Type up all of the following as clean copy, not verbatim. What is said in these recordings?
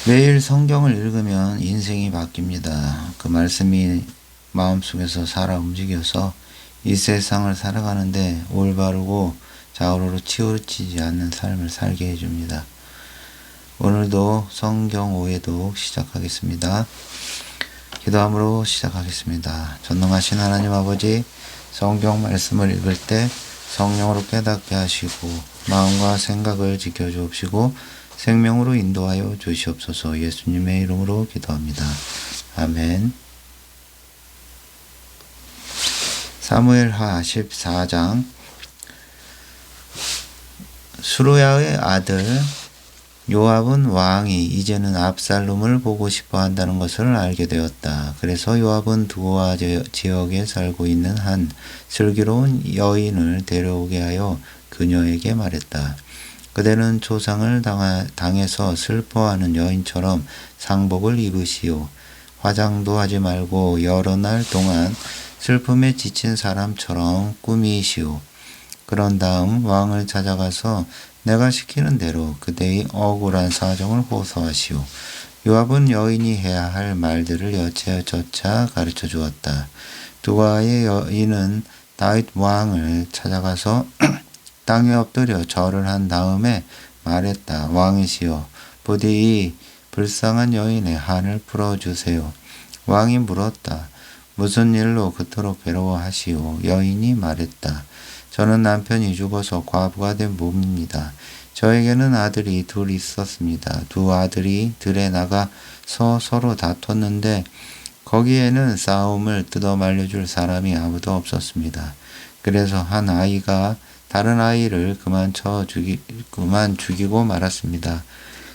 매일 성경을 읽으면 인생이 바뀝니다. 그 말씀이 마음속에서 살아 움직여서 이 세상을 살아가는데 올바르고 좌우로 치우치지 않는 삶을 살게 해줍니다. 오늘도 성경 오해독 시작하겠습니다. 기도함으로 시작하겠습니다. 전능하신 하나님 아버지, 성경 말씀을 읽을 때 성령으로 깨닫게 하시고 마음과 생각을 지켜주옵시고 생명으로 인도하여 주시옵소서. 예수님의 이름으로 기도합니다. 아멘. 사무엘하 14장. 수루야의 아들 요압은 왕이 이제는 압살롬을 보고 싶어 한다는 것을 알게 되었다. 그래서 요압은 두고아 지역에 살고 있는 한 슬기로운 여인을 데려오게 하여 그녀에게 말했다. 그대는 조상을 당해서 슬퍼하는 여인처럼 상복을 입으시오. 화장도 하지 말고 여러 날 동안 슬픔에 지친 사람처럼 꾸미시오. 그런 다음 왕을 찾아가서 내가 시키는 대로 그대의 억울한 사정을 호소하시오. 요압은 여인이 해야 할 말들을 여차저차 가르쳐 주었다. 두고아의 여인은 다윗 왕을 찾아가서 땅에 엎드려 절을 한 다음에 말했다. 왕이시여, 부디 이 불쌍한 여인의 한을 풀어주세요. 왕이 물었다. 무슨 일로 그토록 괴로워하시오? 여인이 말했다. 저는 남편이 죽어서 과부가 된 몸입니다. 저에게는 아들이 둘 있었습니다. 두 아들이 들에 나가서 서로 다퉜는데 거기에는 싸움을 뜯어 말려줄 사람이 아무도 없었습니다. 그래서 한 아이가 다른 아이를 그만 죽이고 말았습니다.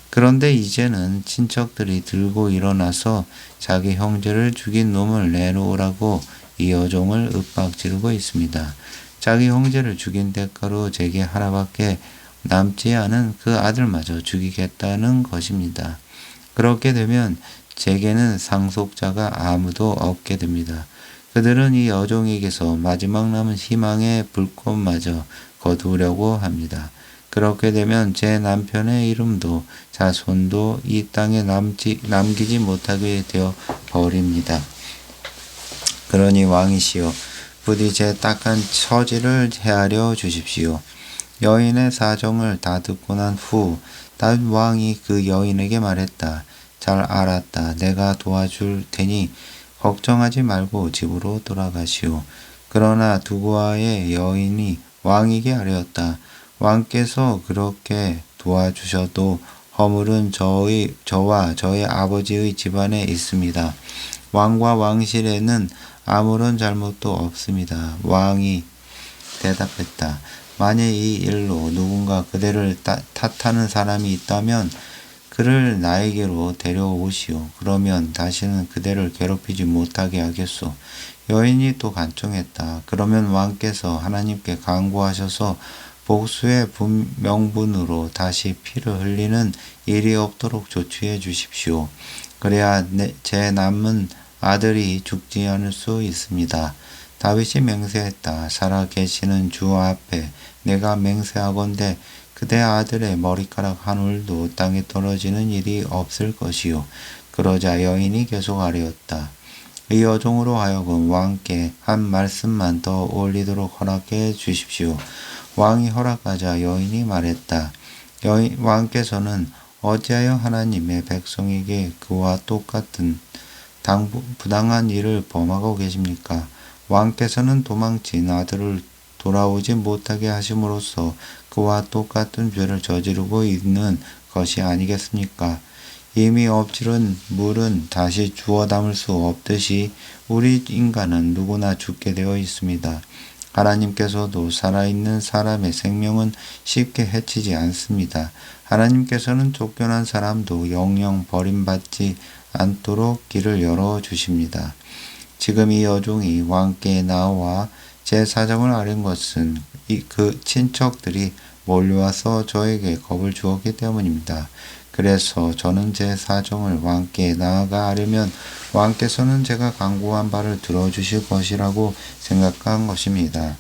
그런데 이제는 친척들이 들고 일어나서 자기 형제를 죽인 놈을 내놓으라고 이 여종을 윽박지르고 있습니다. 자기 형제를 죽인 대가로 제게 하나밖에 남지 않은 그 아들마저 죽이겠다는 것입니다. 그렇게 되면 제게는 상속자가 아무도 없게 됩니다. 그들은 이 여종에게서 마지막 남은 희망의 불꽃마저 거두려고 합니다. 그렇게 되면 제 남편의 이름도 자손도 이 땅에 남기지 못하게 되어 버립니다. 그러니 왕이시여, 부디 제 딱한 처지를 헤아려 주십시오. 여인의 사정을 다 듣고 난 후 다윗 왕이 그 여인에게 말했다. 잘 알았다. 내가 도와줄 테니 걱정하지 말고 집으로 돌아가시오. 그러나 두고아의 여인이 왕에게 아뢰었다. 왕께서 그렇게 도와주셔도 허물은 저와 저의 아버지의 집안에 있습니다. 왕과 왕실에는 아무런 잘못도 없습니다. 왕이 대답했다. 만일 이 일로 누군가 그대를 탓하는 사람이 있다면 그를 나에게로 데려오시오. 그러면 다시는 그대를 괴롭히지 못하게 하겠소. 여인이 또 간청했다. 그러면 왕께서 하나님께 간구하셔서 복수의 명분으로 다시 피를 흘리는 일이 없도록 조치해 주십시오. 그래야 제 남은 아들이 죽지 않을 수 있습니다. 다윗이 맹세했다. 살아 계시는 주 앞에 내가 맹세하건대 그대 아들의 머리카락 한 올도 땅에 떨어지는 일이 없을 것이요. 그러자 여인이 계속 아뢰었다. 이 여종으로 하여금 왕께 한 말씀만 더 올리도록 허락해 주십시오. 왕이 허락하자 여인이 말했다. 왕께서는 어찌하여 하나님의 백성에게 그와 똑같은 부당한 일을 범하고 계십니까? 왕께서는 도망친 아들을 돌아오지 못하게 하심으로써 그와 똑같은 죄를 저지르고 있는 것이 아니겠습니까? 이미 엎질은 물은 다시 주워 담을 수 없듯이 우리 인간은 누구나 죽게 되어 있습니다. 하나님께서도 살아있는 사람의 생명은 쉽게 해치지 않습니다. 하나님께서는 쫓겨난 사람도 영영 버림받지 않도록 길을 열어주십니다. 지금 이 여종이 왕께 나와 제 사정을 아는 것은 그 친척들이 몰려와서 저에게 겁을 주었기 때문입니다. 그래서 저는 제 사정을 왕께 나아가 아뢰면 왕께서는 제가 간구한 바를 들어주실 것이라고 생각한 것입니다.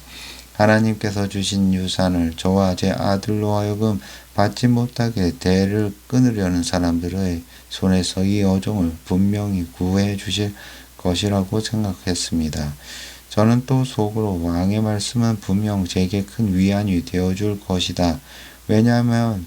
하나님께서 주신 유산을 저와 제 아들로 하여금 받지 못하게 대를 끊으려는 사람들의 손에서 이 어종을 분명히 구해 주실 것이라고 생각했습니다. 저는 또 속으로 왕의 말씀은 분명 제게 큰 위안이 되어줄 것이다. 왜냐하면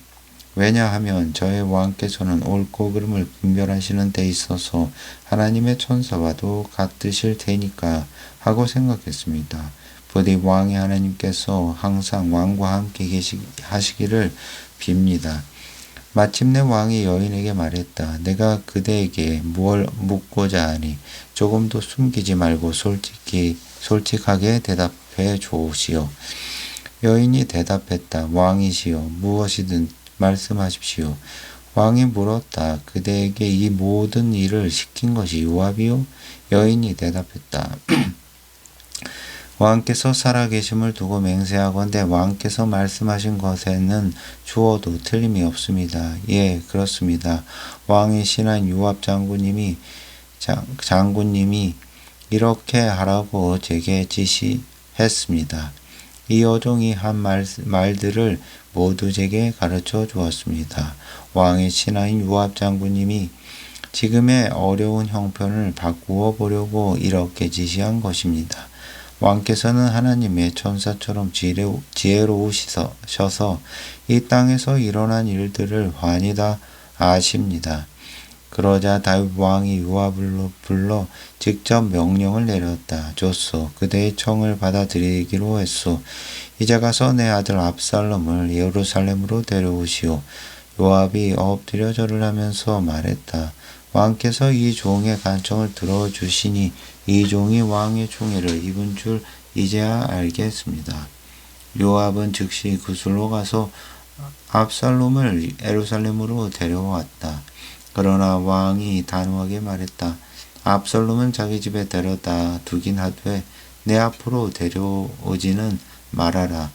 저의 왕께서는 옳고 그름을 분별하시는 데 있어서 하나님의 천사와도 같으실 테니까 하고 생각했습니다. 부디 왕의 하나님께서 항상 왕과 함께 하시기를 빕니다. 마침내 왕이 여인에게 말했다. 내가 그대에게 무엇을 묻고자 하니 조금도 숨기지 말고 솔직하게 대답해 주시오. 여인이 대답했다. 왕이시여, 무엇이든 말씀하십시오. 왕이 물었다. 그대에게 이 모든 일을 시킨 것이 요압이요? 여인이 대답했다. 왕께서 살아계심을 두고 맹세하건대 왕께서 말씀하신 것에는 주어도 틀림이 없습니다. 예, 그렇습니다. 왕의 신하인 요압 장군님이 이렇게 하라고 제게 지시했습니다. 이 어종이 한 말들을 모두 제게 가르쳐 주었습니다. 왕의 신하인 요압 장군님이 지금의 어려운 형편을 바꾸어 보려고 이렇게 지시한 것입니다. 왕께서는 하나님의 천사처럼 지혜로우셔서 이 땅에서 일어난 일들을 환히 다 아십니다. 그러자 다윗 왕이 요압을 불러 직접 명령을 내렸다. 좋소. 그대의 청을 받아들이기로 했소. 이제 가서 내 아들 압살롬을 예루살렘으로 데려오시오. 요압이 엎드려 절을 하면서 말했다. 왕께서 이 종의 간청을 들어주시니 이 종이 왕의 총애를 입은 줄 이제야 알겠습니다. 요압은 즉시 구슬로 가서 압살롬을 예루살렘으로 데려왔다. 그러나 왕이 단호하게 말했다. 압살롬은 자기 집에 데려다 두긴 하되 내 앞으로 데려오지는 말아라.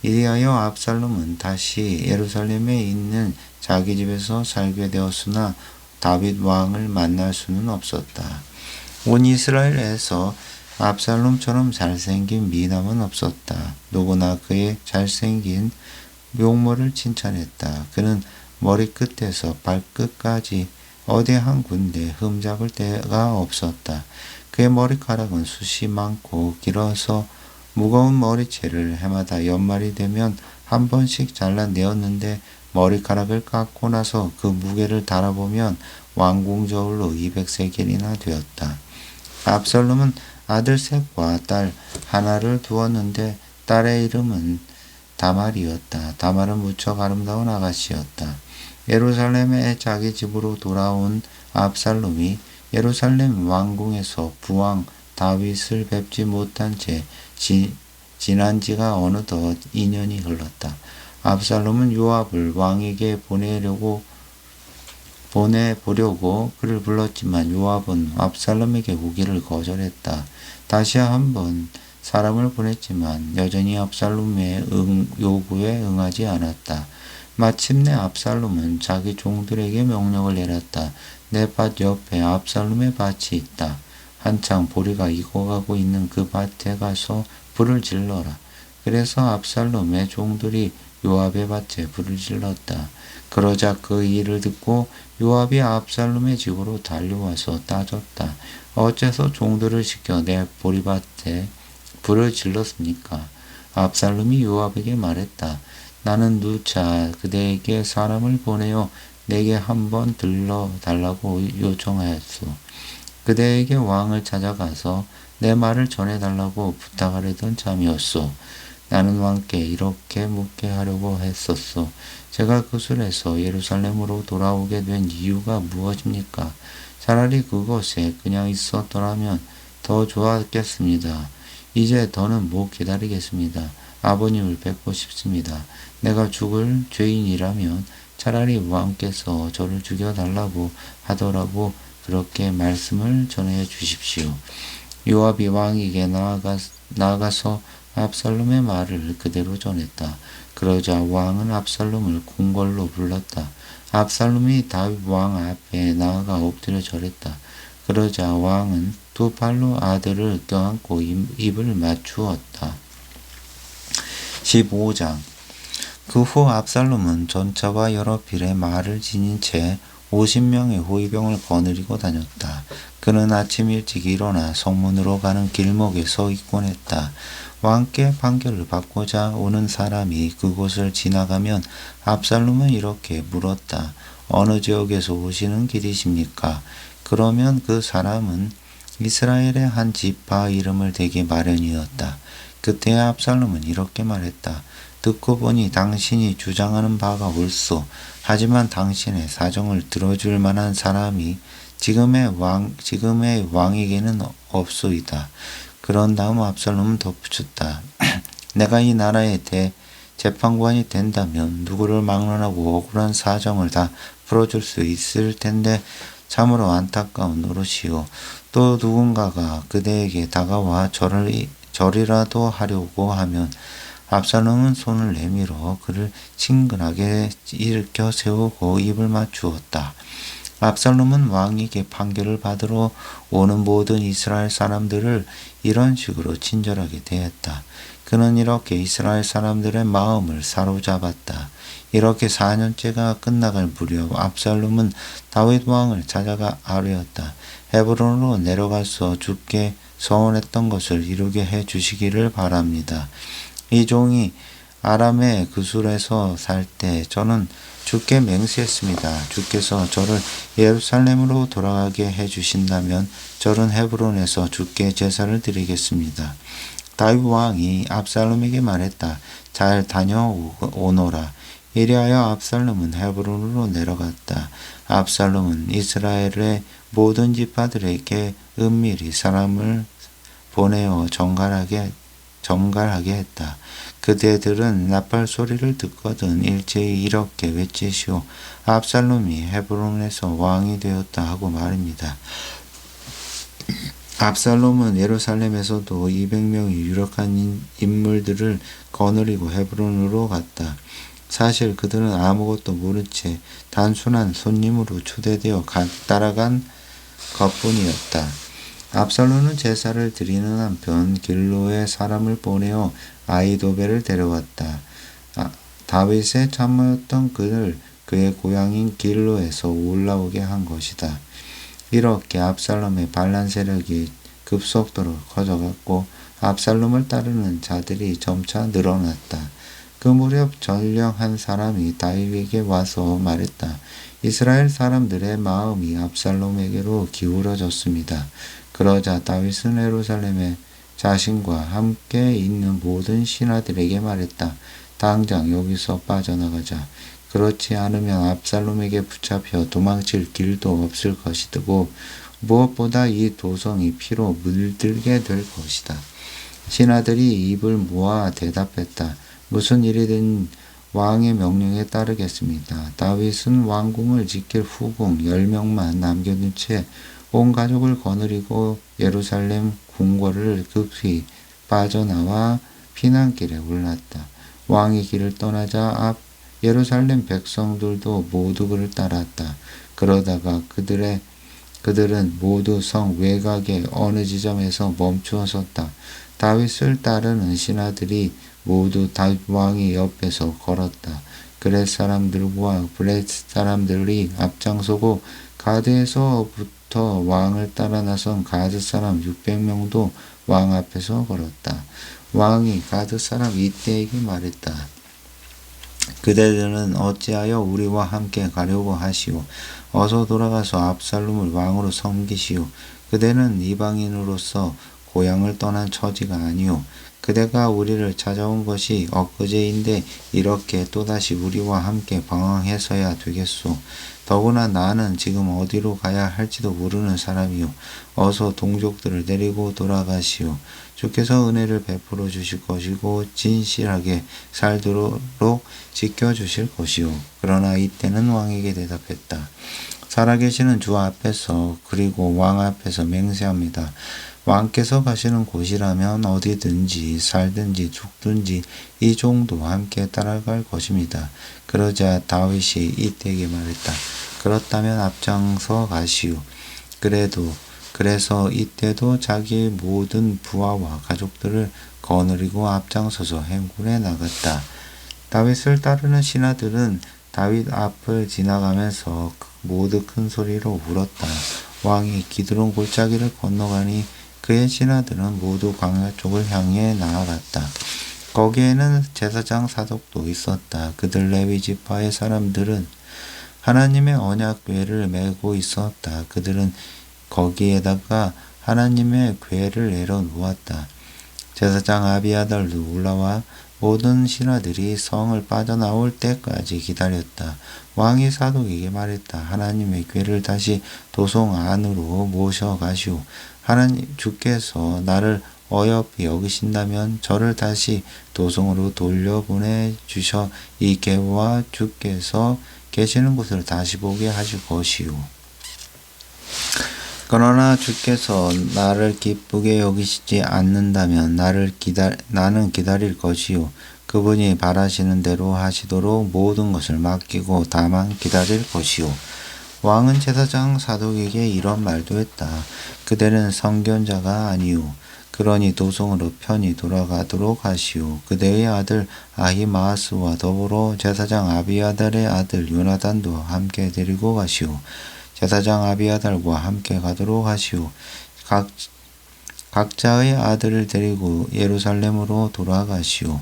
이리하여 압살롬은 다시 예루살렘에 있는 자기 집에서 살게 되었으나 다윗 왕을 만날 수는 없었다. 온 이스라엘에서 압살롬처럼 잘생긴 미남은 없었다. 누구나 그의 잘생긴 용모를 칭찬했다. 그는 머리끝에서 발끝까지 어디 한 군데 흠잡을 데가 없었다. 그의 머리카락은 숱이 많고 길어서 무거운 머리채를 해마다 연말이 되면 한 번씩 잘라내었는데 머리카락을 깎고 나서 그 무게를 달아보면 왕궁저울로 200세겔이나 되었다. 압살롬은 아들 셋과 딸 하나를 두었는데 딸의 이름은 다말이었다. 다말은 무척 아름다운 아가씨였다. 예루살렘에 자기 집으로 돌아온 압살롬이 예루살렘 왕궁에서 부왕 다윗을 뵙지 못한 채 지난 지가 어느덧 2년이 흘렀다. 압살롬은 요압을 왕에게 보내보려고 그를 불렀지만 요압은 압살롬에게 오기를 거절했다. 다시 한번 사람을 보냈지만 여전히 압살롬의 요구에 응하지 않았다. 마침내 압살롬은 자기 종들에게 명령을 내렸다. 내 밭 옆에 압살롬의 밭이 있다. 한창 보리가 익어가고 있는 그 밭에 가서 불을 질러라. 그래서 압살롬의 종들이 요압의 밭에 불을 질렀다. 그러자 그 일을 듣고 요압이 압살롬의 집으로 달려와서 따졌다. 어째서 종들을 시켜 내 보리밭에 불을 질렀습니까? 압살롬이 요압에게 말했다. 나는 누차 그대에게 사람을 보내어 내게 한번 들러달라고 요청하였소. 그대에게 왕을 찾아가서 내 말을 전해달라고 부탁하려던 참이었소. 나는 왕께 이렇게 묻게 하려고 했었소. 제가 구슬에서 예루살렘으로 돌아오게 된 이유가 무엇입니까? 차라리 그곳에 그냥 있었더라면 더 좋았겠습니다. 이제 더는 못 기다리겠습니다. 아버님을 뵙고 싶습니다. 내가 죽을 죄인이라면 차라리 왕께서 저를 죽여달라고 하더라도 그렇게 말씀을 전해 주십시오. 요압이 왕에게 나아가서 압살롬의 말을 그대로 전했다. 그러자 왕은 압살롬을 궁궐로 불렀다. 압살롬이 다윗 왕 앞에 나아가 엎드려 절했다. 그러자 왕은 두 팔로 아들을 껴안고 입을 맞추었다. 15장. 그 후 압살롬은 전차와 여러 필의 말을 지닌 채 50명의 호위병을 거느리고 다녔다. 그는 아침 일찍 일어나 성문으로 가는 길목에 서 있곤 했다. 왕께 판결을 받고자 오는 사람이 그곳을 지나가면 압살롬은 이렇게 물었다. 어느 지역에서 오시는 길이십니까? 그러면 그 사람은 이스라엘의 한 지파 이름을 대기 마련이었다. 그때 압살롬은 이렇게 말했다. 듣고 보니 당신이 주장하는 바가 옳소. 하지만 당신의 사정을 들어줄 만한 사람이 지금의 왕에게는 없소이다. 그런 다음 압살롬은 덧붙였다. 내가 이 나라의 재판관이 된다면 누구를 막론하고 억울한 사정을 다 풀어줄 수 있을 텐데 참으로 안타까운 노릇이요. 또 누군가가 그대에게 다가와 절이라도 하려고 하면 압살롬은 손을 내밀어 그를 친근하게 일으켜 세우고 입을 맞추었다. 압살롬은 왕에게 판결을 받으러 오는 모든 이스라엘 사람들을 이런 식으로 친절하게 대했다. 그는 이렇게 이스라엘 사람들의 마음을 사로잡았다. 이렇게 4년째가 끝나갈 무렵 압살롬은 다윗 왕을 찾아가 아뢰었다. 헤브론으로 내려가서 주께 서원했던 것을 이루게 해 주시기를 바랍니다. 이 종이 아람의 그술에서 살 때 저는 주께 맹세했습니다. 주께서 저를 예루살렘으로 돌아가게 해 주신다면 저는 헤브론에서 주께 제사를 드리겠습니다. 다윗 왕이 압살롬에게 말했다. 잘 다녀오너라. 이리하여 압살롬은 헤브론으로 내려갔다. 압살롬은 이스라엘의 모든 지파들에게 은밀히 사람을 보내어 정갈하게 했다. 그대들은 나팔 소리를 듣거든 일제히 이렇게 외치시오. 압살롬이 헤브론에서 왕이 되었다 하고 말입니다. 압살롬은 예루살렘에서도 200명의 유력한 인물들을 거느리고 헤브론으로 갔다. 사실 그들은 아무것도 모른 채 단순한 손님으로 초대되어 따라간 것뿐이었다. 압살롬은 제사를 드리는 한편 길로에 사람을 보내어 아히도벨을 데려왔다. 다윗의 참모였던 그를 그의 고향인 길로에서 올라오게 한 것이다. 이렇게 압살롬의 반란 세력이 급속도로 커져갔고 압살롬을 따르는 자들이 점차 늘어났다. 그 무렵 전령 한 사람이 다윗에게 와서 말했다. 이스라엘 사람들의 마음이 압살롬에게로 기울어졌습니다. 그러자 다윗은 예루살렘에 자신과 함께 있는 모든 신하들에게 말했다. 당장 여기서 빠져나가자. 그렇지 않으면 압살롬에게 붙잡혀 도망칠 길도 없을 것이고 무엇보다 이 도성이 피로 물들게 될 것이다. 신하들이 입을 모아 대답했다. 무슨 일이든 왕의 명령에 따르겠습니다. 다윗은 왕궁을 지킬 후궁 10명만 남겨둔 채 온 가족을 거느리고 예루살렘 궁궐을 급히 빠져나와 피난길에 올랐다. 왕이 길을 떠나자 예루살렘 백성들도 모두 그를 따랐다. 그러다가 그들은 모두 성 외곽의 어느 지점에서 멈추어 섰다. 다윗을 따르는 신하들이 모두 다윗 왕의 옆에서 걸었다. 그렛 사람들과 블렛 사람들이 앞장서고 가드에서부터 왕을 따라 나선 가드 사람 600명도 왕 앞에서 걸었다. 왕이 가드 사람 이때에게 말했다. 그대들은 어찌하여 우리와 함께 가려고 하시오. 어서 돌아가서 압살롬을 왕으로 섬기시오. 그대는 이방인으로서 고향을 떠난 처지가 아니오. 그대가 우리를 찾아온 것이 엊그제인데 이렇게 또다시 우리와 함께 방황해서야 되겠소. 더구나 나는 지금 어디로 가야 할지도 모르는 사람이오. 어서 동족들을 데리고 돌아가시오. 주께서 은혜를 베풀어 주실 것이고 진실하게 살도록 지켜주실 것이오. 그러나 이때는 왕에게 대답했다. 살아계시는 주 앞에서 그리고 왕 앞에서 맹세합니다. 왕께서 가시는 곳이라면 어디든지 살든지 죽든지 이 종도 함께 따라갈 것입니다. 그러자 다윗이 이때에게 말했다. 그렇다면 앞장서 가시오. 그래서 이때도 자기의 모든 부하와 가족들을 거느리고 앞장서서 행군에 나갔다. 다윗을 따르는 신하들은 다윗 앞을 지나가면서 모두 큰 소리로 울었다. 왕이 기드론 골짜기를 건너가니 그의 신하들은 모두 광야 쪽을 향해 나아갔다. 거기에는 제사장 사독도 있었다. 그들 레위 지파의 사람들은 하나님의 언약궤를 메고 있었다. 그들은 거기에다가 하나님의 궤를 내려놓았다. 제사장 아비아달도 올라와 모든 신하들이 성을 빠져나올 때까지 기다렸다. 왕이 사독에게 말했다. 하나님의 궤를 다시 도성 안으로 모셔가시오. 하나님 주께서 나를 어여삐 여기신다면 저를 다시 도성으로 돌려보내 주셔 이 궤와 주께서 계시는 곳을 다시 보게 하실 것이오. 그러나 주께서 나를 기쁘게 여기시지 않는다면 나는 기다릴 것이요. 그분이 바라시는 대로 하시도록 모든 것을 맡기고 다만 기다릴 것이요. 왕은 제사장 사독에게 이런 말도 했다. 그대는 성견자가 아니오. 그러니 도성으로 편히 돌아가도록 하시오. 그대의 아들 아히마아스와 더불어 제사장 아비아달의 아들 요나단도 함께 데리고 가시오. 제사장 아비아달과 함께 가도록 하시오. 각자의 아들을 데리고 예루살렘으로 돌아가시오.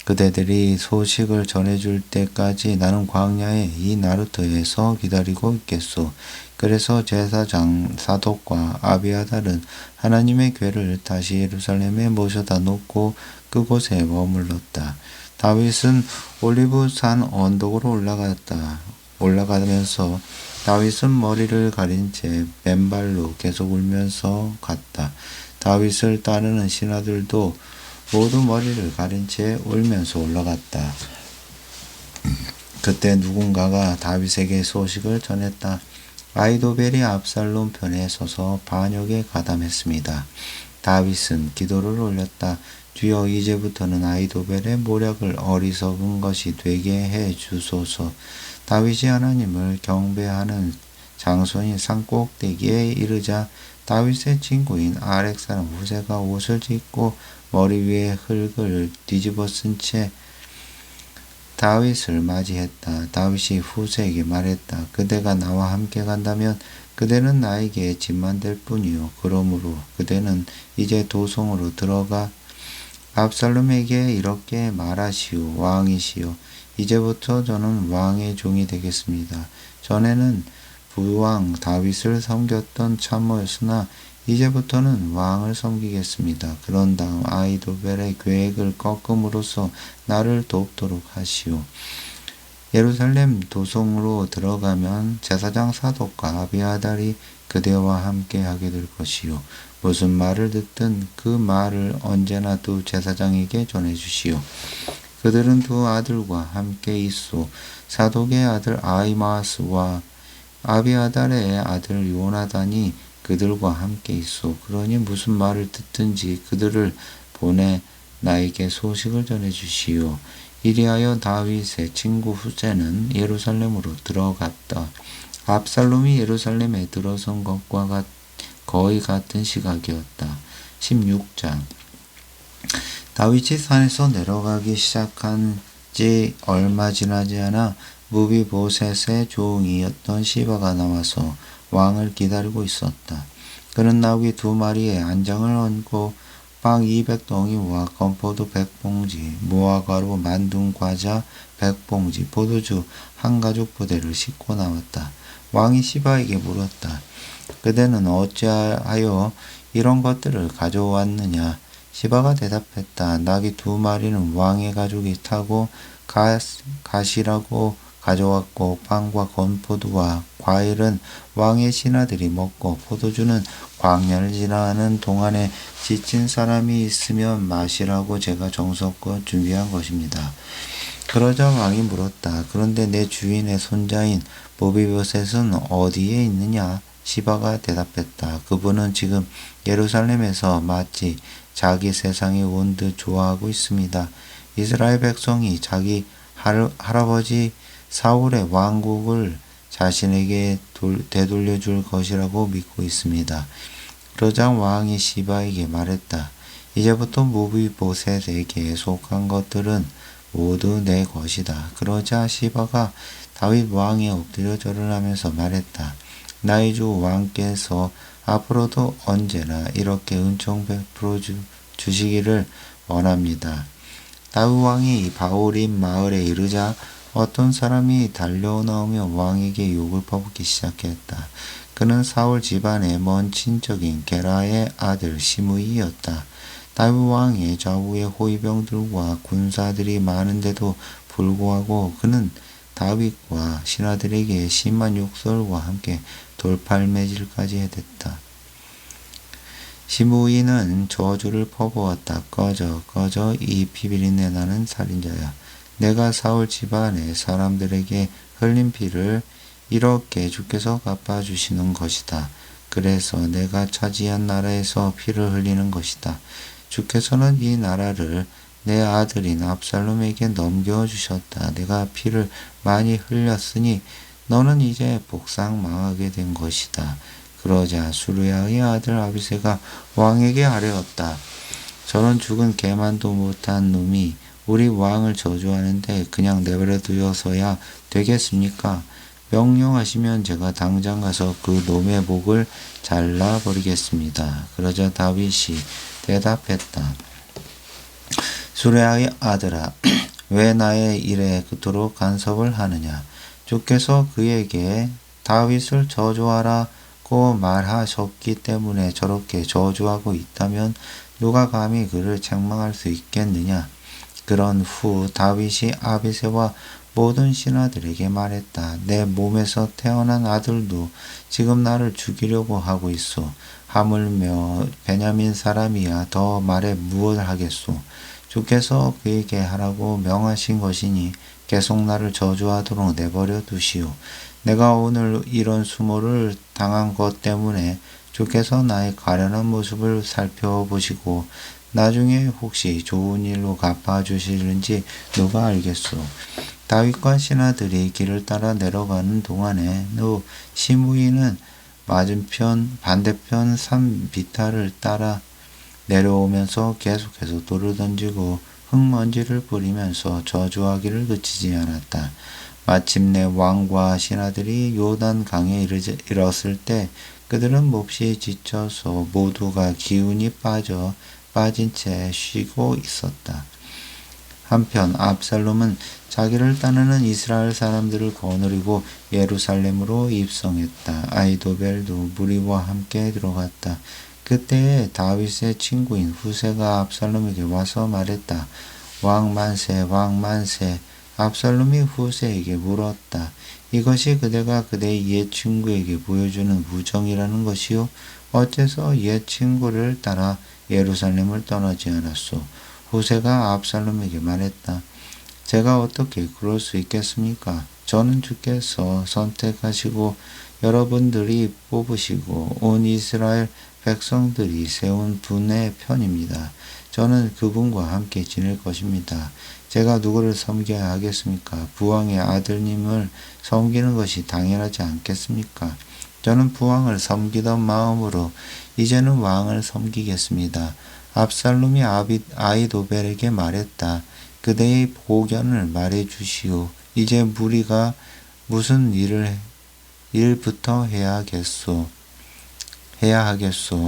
그대들이 소식을 전해줄 때까지 나는 광야의 이 나루터에서 기다리고 있겠소. 그래서 제사장 사독과 아비아달은 하나님의 궤를 다시 예루살렘에 모셔다 놓고 그곳에 머물렀다. 다윗은 올리브산 언덕으로 올라가면서 다윗은 머리를 가린 채 맨발로 계속 울면서 갔다. 다윗을 따르는 신하들도 모두 머리를 가린 채 울면서 올라갔다. 그때 누군가가 다윗에게 소식을 전했다. 아히도벨이 압살롬 편에 서서 반역에 가담했습니다. 다윗은 기도를 올렸다. 주여, 이제부터는 아히도벨의 모략을 어리석은 것이 되게 해 주소서. 다윗이 하나님을 경배하는 장소인 산꼭대기에 이르자 다윗의 친구인 아렉 사람 후세가 옷을 찢고 머리 위에 흙을 뒤집어 쓴 채 다윗을 맞이했다. 다윗이 후세에게 말했다. 그대가 나와 함께 간다면 그대는 나에게 짐만 될 뿐이요. 그러므로 그대는 이제 도성으로 들어가 압살롬에게 이렇게 말하시오. 왕이시여, 이제부터 저는 왕의 종이 되겠습니다. 전에는 부왕 다윗을 섬겼던 참모였으나 이제부터는 왕을 섬기겠습니다. 그런 다음 아히도벨의 계획을 꺾음으로써 나를 돕도록 하시오. 예루살렘 도성으로 들어가면 제사장 사독과 아비아달이 그대와 함께 하게 될 것이요. 무슨 말을 듣든 그 말을 언제나 두 제사장에게 전해주시오. 그들은 두 아들과 함께 있소. 사독의 아들 아히마아스와 아비아달의 아들 요나단이 그들과 함께 있소. 그러니 무슨 말을 듣든지 그들을 보내 나에게 소식을 전해주시오. 이리하여 다윗의 친구 후세는 예루살렘으로 들어갔다. 압살롬이 예루살렘에 들어선 것과 거의 같은 시각이었다. 16장. 다윗이 산에서 내려가기 시작한 지 얼마 지나지 않아 무비보셋의 종이었던 시바가 나와서 왕을 기다리고 있었다. 그는 나귀 2마리에 안장을 얹고 빵 200덩이와 건포도 100봉지, 무화과로 만든 과자 100봉지, 포도주 1가죽 부대를 싣고 나왔다. 왕이 시바에게 물었다. 그대는 어찌하여 이런 것들을 가져왔느냐? 시바가 대답했다. 나귀 2마리는 왕의 가족이 타고 가시라고 가져왔고, 빵과 건포도와 과일은 왕의 신하들이 먹고, 포도주는 광야를 지나는 동안에 지친 사람이 있으면 마시라고 제가 정성껏 준비한 것입니다. 그러자 왕이 물었다. 그런데 내 주인의 손자인 모비보셋은 어디에 있느냐? 시바가 대답했다. 그분은 지금 예루살렘에서 마치 자기 세상에 온 듯 좋아하고 있습니다. 이스라엘 백성이 자기 할아버지 사울의 왕국을 자신에게 되돌려 줄 것이라고 믿고 있습니다. 그러자 왕이 시바에게 말했다. 이제부터 무비보셋에게 속한 것들은 모두 내 것이다. 그러자 시바가 다윗 왕에 엎드려 절을 하면서 말했다. 나의 주 왕께서 앞으로도 언제나 이렇게 은총 베풀어 주시기를 원합니다. 다윗 왕이 바울임 마을에 이르자 어떤 사람이 달려나오며 왕에게 욕을 퍼붓기 시작했다. 그는 사울 집안의 먼 친척인 게라의 아들 시므이였다. 다윗 왕의 좌우에 호위병들과 군사들이 많은데도 불구하고 그는 다윗과 신하들에게 심한 욕설과 함께 돌팔매질까지 해댔다. 시므이는 저주를 퍼부었다. 꺼져 꺼져 이 피비린내 나는 살인자야. 내가 사울 집안의 사람들에게 흘린 피를 이렇게 주께서 갚아주시는 것이다. 그래서 내가 차지한 나라에서 피를 흘리는 것이다. 주께서는 이 나라를 내 아들인 압살롬에게 넘겨주셨다. 내가 피를 많이 흘렸으니 너는 이제 복상 망하게 된 것이다. 그러자 수르야의 아들 아비새가 왕에게 아뢰었다. 저런 죽은 개만도 못한 놈이 우리 왕을 저주하는데 그냥 내버려 두어서야 되겠습니까? 명령하시면 제가 당장 가서 그 놈의 목을 잘라버리겠습니다. 그러자 다윗이 대답했다. 수레아의 아들아, 왜 나의 일에 그토록 간섭을 하느냐? 주께서 그에게 다윗을 저주하라고 말하셨기 때문에 저렇게 저주하고 있다면 누가 감히 그를 책망할 수 있겠느냐? 그런 후 다윗이 아비새와 모든 신하들에게 말했다. 내 몸에서 태어난 아들도 지금 나를 죽이려고 하고 있어. 하물며 베냐민 사람이야 더 말해 무엇 하겠소. 주께서 그에게 하라고 명하신 것이니 계속 나를 저주하도록 내버려 두시오. 내가 오늘 이런 수모를 당한 것 때문에 주께서 나의 가련한 모습을 살펴보시고 나중에 혹시 좋은 일로 갚아주시는지 누가 알겠소. 다윗과 신하들이 길을 따라 내려가는 동안에 시므이는 반대편 산 비탈을 따라 내려오면서 계속해서 돌을 던지고 흙먼지를 뿌리면서 저주하기를 그치지 않았다. 마침내 왕과 신하들이 요단 강에 이르렀을 때 그들은 몹시 지쳐서 모두가 기운이 빠진 채 쉬고 있었다. 한편 압살롬은 자기를 따르는 이스라엘 사람들을 거느리고 예루살렘으로 입성했다. 아히도벨도 무리와 함께 들어갔다. 그때에 다윗의 친구인 후세가 압살롬에게 와서 말했다. 왕 만세, 왕 만세. 압살롬이 후세에게 물었다. 이것이 그대가 그대의 옛 친구에게 보여주는 무정이라는 것이요? 어째서 옛 친구를 따라 예루살렘을 떠나지 않았소? 후세가 압살롬에게 말했다. 제가 어떻게 그럴 수 있겠습니까? 저는 주께서 선택하시고 여러분들이 뽑으시고 온 이스라엘 백성들이 세운 분의 편입니다. 저는 그분과 함께 지낼 것입니다. 제가 누구를 섬겨야 하겠습니까? 부왕의 아들님을 섬기는 것이 당연하지 않겠습니까? 저는 부왕을 섬기던 마음으로 이제는 왕을 섬기겠습니다. 압살롬이 아히도벨에게 말했다. 그대의 보견을 말해 주시오. 이제 무리가 무슨 일부터 해야 하겠소.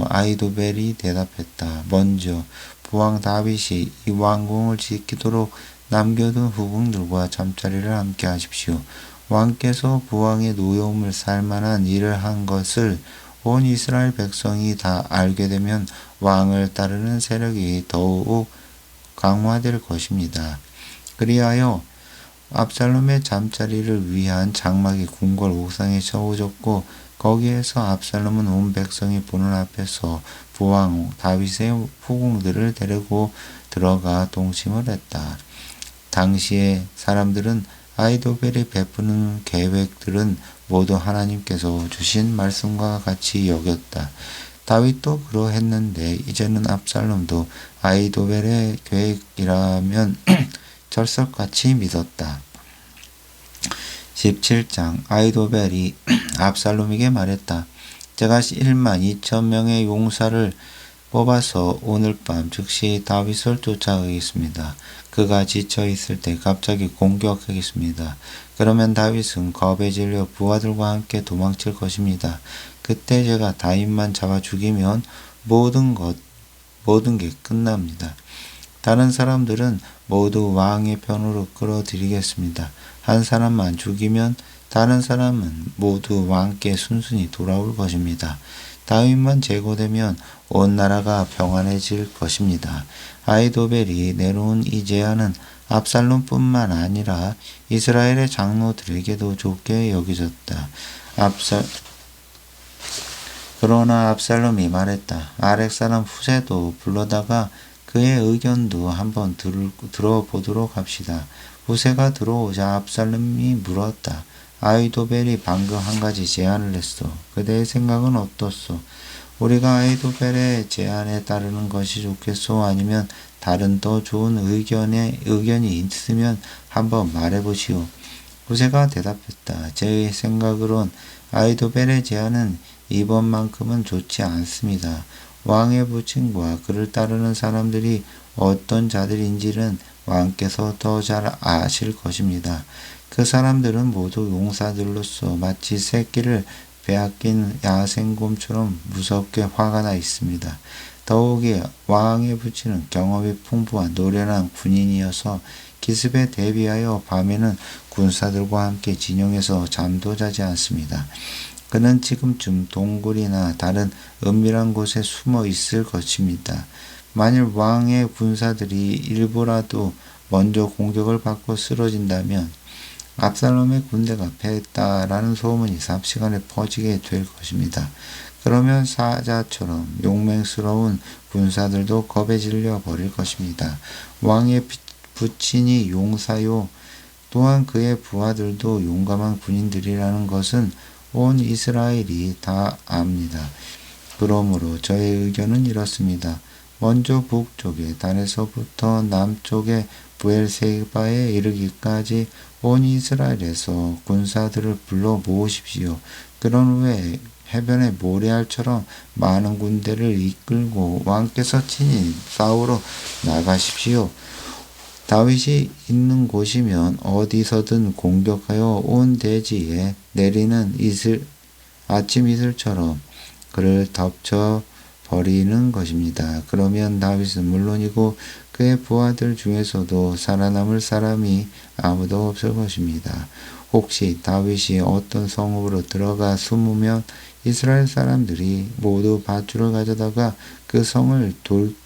아히도벨이 대답했다. 먼저 부왕 다윗이 이 왕궁을 지키도록 남겨둔 후궁들과 잠자리를 함께 하십시오. 왕께서 부왕의 노여움을 살만한 일을 한 것을 온 이스라엘 백성이 다 알게 되면 왕을 따르는 세력이 더욱 강화될 것입니다. 그리하여 압살롬의 잠자리를 위한 장막이 궁궐 옥상에 세워졌고 거기에서 압살롬은 온 백성이 보는 앞에서 부왕 다윗의 후궁들을 데리고 들어가 동침을 했다. 당시의 사람들은 아히도벨이 베푸는 계획들은 모두 하나님께서 주신 말씀과 같이 여겼다. 다윗도 그러했는데 이제는 압살롬도 아히도벨의 계획이라면 철석같이 믿었다. 17장 아히도벨이 압살롬에게 말했다. 제가 1만 2천 명의 용사를 뽑아서 오늘 밤 즉시 다윗을 쫓아가겠습니다. 그가 지쳐 있을 때 갑자기 공격하겠습니다. 그러면 다윗은 겁에 질려 부하들과 함께 도망칠 것입니다. 그때 제가 다윗만 잡아 죽이면 모든 게 끝납니다. 다른 사람들은 모두 왕의 편으로 끌어들이겠습니다. 한 사람만 죽이면 다른 사람은 모두 왕께 순순히 돌아올 것입니다. 다윗만 제거되면 온 나라가 평안해질 것입니다. 아히도벨이 내놓은 이 제안은 압살롬뿐만 아니라 이스라엘의 장로들에게도 좋게 여겨졌다. 그러나 압살롬이 말했다. 아렉 사람 후세도 불러다가 그의 의견도 한번 들어보도록 합시다. 후세가 들어오자 압살롬이 물었다. 아히도벨이 방금 한 가지 제안을 했어. 그대의 생각은 어떻소? 우리가 아히도벨의 제안에 따르는 것이 좋겠소? 아니면 다른 더 좋은 의견이 있으면 한번 말해보시오. 후세가 대답했다. 제 생각으론 아히도벨의 제안은 이번만큼은 좋지 않습니다. 왕의 부친과 그를 따르는 사람들이 어떤 자들인지는 왕께서 더 잘 아실 것입니다. 그 사람들은 모두 용사들로서 마치 새끼를 빼앗긴 야생곰처럼 무섭게 화가 나 있습니다. 더욱이 왕의 부친은 경험이 풍부한 노련한 군인이어서 기습에 대비하여 밤에는 군사들과 함께 진영에서 잠도 자지 않습니다. 그는 지금쯤 동굴이나 다른 은밀한 곳에 숨어 있을 것입니다. 만일 왕의 군사들이 일부라도 먼저 공격을 받고 쓰러진다면 압살롬의 군대가 패했다라는 소문이 삽시간에 퍼지게 될 것입니다. 그러면 사자처럼 용맹스러운 군사들도 겁에 질려 버릴 것입니다. 왕의 부친이 용사요, 또한 그의 부하들도 용감한 군인들이라는 것은 온 이스라엘이 다 압니다. 그러므로 저의 의견은 이렇습니다. 먼저 북쪽의 단에서부터 남쪽의 브엘세바에 이르기까지 온 이스라엘에서 군사들을 불러 모으십시오. 그런 후에 해변의 모래알처럼 많은 군대를 이끌고 왕께서 친히 싸우러 나가십시오. 다윗이 있는 곳이면 어디서든 공격하여 온 대지에 내리는 아침 이슬처럼 그를 덮쳐 버리는 것입니다. 그러면 다윗은 물론이고 그의 부하들 중에서도 살아남을 사람이 아무도 없을 것입니다. 혹시 다윗이 어떤 성읍으로 들어가 숨으면 이스라엘 사람들이 모두 밧줄을 가져다가 그 성을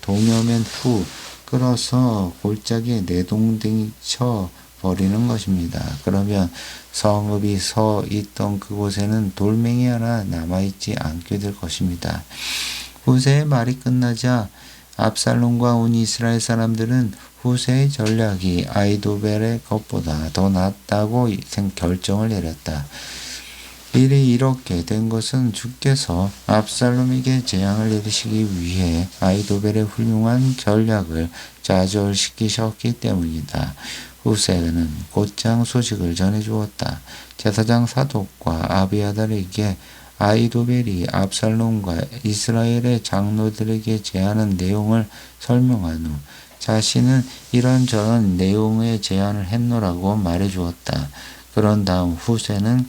동여맨 후 끌어서 골짜기에 내동댕이 쳐 버리는 것입니다. 그러면 성읍이 서 있던 그곳에는 돌멩이 하나 남아있지 않게 될 것입니다. 후세의 말이 끝나자 압살롬과 온 이스라엘 사람들은 후세의 전략이 아히도벨의 것보다 더 낫다고 결정을 내렸다. 일이 이렇게 된 것은 주께서 압살롬에게 재앙을 내리시기 위해 아히도벨의 훌륭한 전략을 좌절시키셨기 때문이다. 후세는 곧장 소식을 전해주었다. 제사장 사독과 아비아달에게 아히도벨이 압살롬과 이스라엘의 장로들에게 제안한 내용을 설명한 후 자신은 이런저런 내용의 제안을 했노라고 말해주었다. 그런 다음 후세는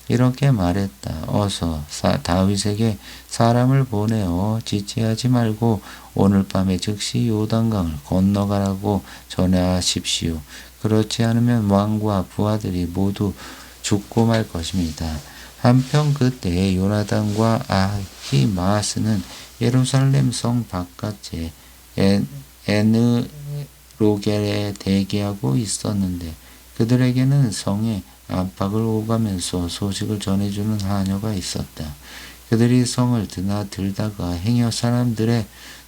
이렇게 말했다. 어서 다윗에게 사람을 보내어 지체하지 말고 오늘 밤에 즉시 요단강을 건너가라고 전하십시오. 그렇지 않으면 왕과 부하들이 모두 죽고 말 것입니다. 한편 그때 요나단과 아히마아스는 예루살렘 성 바깥에 에느로겔에 대기하고 있었는데 그들에게는 성에 안팎을 오가면서 소식을 전해주는 하녀가 있었다. 그들이 성을 드나들다가 행여 사람들의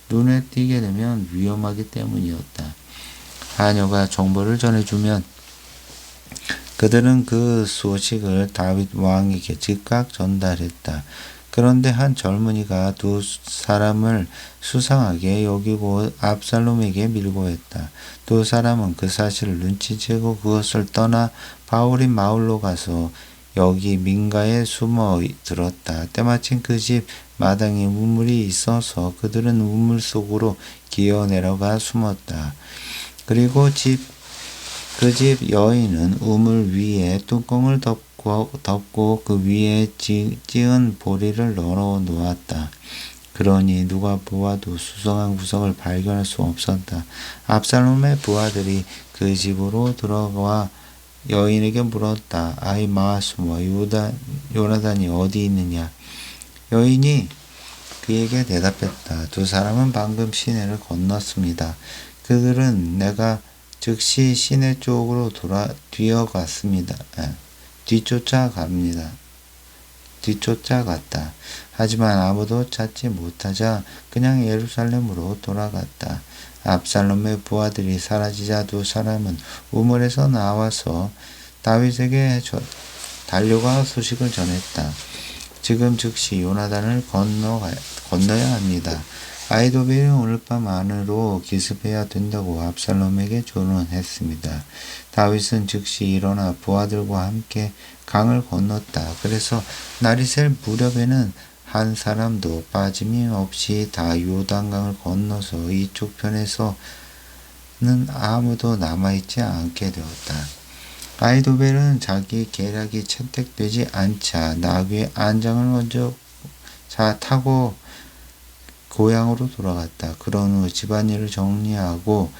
눈에 띄게 되면 위험하기 때문이었다. 하녀가 정보를 전해주면 그들은 그 소식을 다윗 왕에게 즉각 전달했다. 그런데 한 젊은이가 두 사람을 수상하게 여기고 압살롬에게 밀고 했다. 두 사람은 그 사실을 눈치채고 그것을 떠나 바울인 마을로 가서 여기 민가에 숨어 들었다. 때마침 그 집 마당에 우물이 있어서 그들은 우물 속으로 기어 내려가 숨었다. 그리고 그 집 여인은 우물 위에 뚜껑을 덮고 그 위에 찌은 보리를 널어 놓았다. 그러니 누가 보아도 수상한 구석을 발견할 수 없었다. 압살롬의 부하들이 그 집으로 들어가 여인에게 물었다. 아히마아스와 요나단이 어디 있느냐? 여인이 그에게 대답했다. 두 사람은 방금 시내를 건넜습니다. 그들은 내가 즉시 시내 쪽으로 뒤쫓아갔다. 하지만 아무도 찾지 못하자 그냥 예루살렘으로 돌아갔다. 압살롬의 부하들이 사라지자 두 사람은 우물에서 나와서 다윗에게 달려가 소식을 전했다. 지금 즉시 요나단을 건너야 합니다. 아히도벨이 오늘 밤 안으로 기습해야 된다고 압살롬에게 조언했습니다. 다윗은 즉시 일어나 부하들과 함께 강을 건넜다. 그래서 날이 셀 무렵에는 한 사람도 빠짐이 없이 다 요단강을 건너서 이쪽 편에서는 아무도 남아있지 않게 되었다. 아히도벨은 자기 계략이 채택되지 않자 나귀의 안장을 먼저 타고 고향으로 돌아갔다. 그런 후 집안일을 정리하고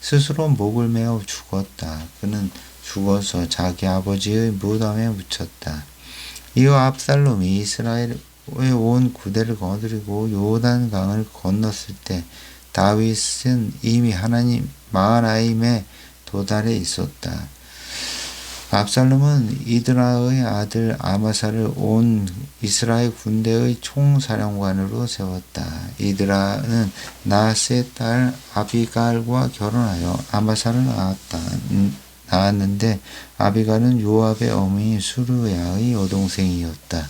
스스로 목을 메어 죽었다. 그는 죽어서 자기 아버지의 무덤에 묻혔다. 이후 압살롬이 이스라엘의 온 구대를 거느리고 요단강을 건넜을 때 다윗은 이미 마하나임에 도달해 있었다. 압살롬은 이드라의 아들 아마사를 온 이스라엘 군대의 총사령관으로 세웠다. 이드라는 나하스의 딸 아비갈과 결혼하여 아마사를 낳았는데 아비갈은 요압의 어머니 수르야의 여동생이었다.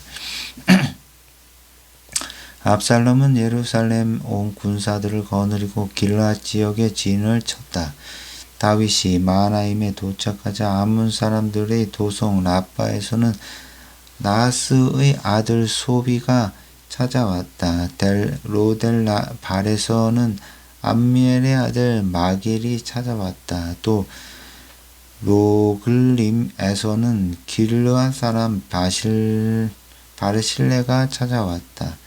압살롬은 예루살렘 온 군사들을 거느리고 길앗 지역에 진을 쳤다. 다윗이 마하나임에 도착하자 암몬 사람들의 도성 라빠에서는 나하스의 아들 소비가 찾아왔다. 로델발에서는 암미엘의 아들 마길이 찾아왔다. 또 로글림에서는 길르앗 사람 바르실레가 찾아왔다.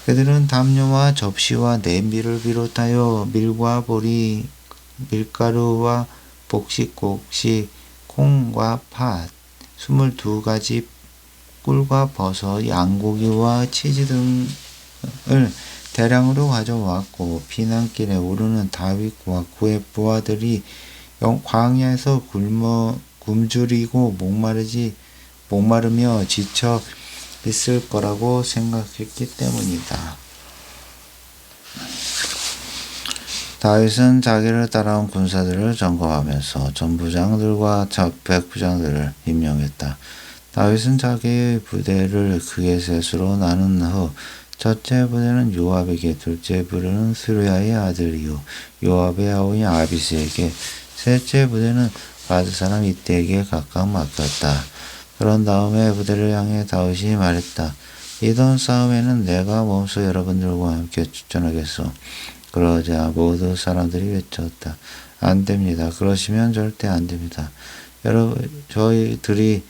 그들은 담요와 접시와 냄비를 비롯하여 밀과 보리, 밀가루와 복식곡식, 콩과 팥, 22가지 꿀과 버섯, 양고기와 치즈 등을 대량으로 가져왔고 피난길에 오르는 다윗과 그의 부하들이 광야에서 굶주리고 목마르며 지쳐 있을 거라고 생각했기 때문이다. 다윗은 자기를 따라온 군사들을 점검하면서 전부장들과 백부장들을 임명했다. 다윗은 자기의 부대를 크게 셋으로 나눈 후 첫째 부대는 요압에게, 둘째 부대는 스루야의 아들 이후 요압의 아우인 아비스에게, 셋째 부대는 가드 사람 이때에게 각각 맡겼다. 그런 다음에 부대를 향해 다윗이 말했다. 이번 싸움에는 내가 몸소 여러분들과 함께 출전하겠소. 그러자 모든 사람들이 외쳤다. 안 됩니다. 그러시면 절대 안 됩니다. 저희들이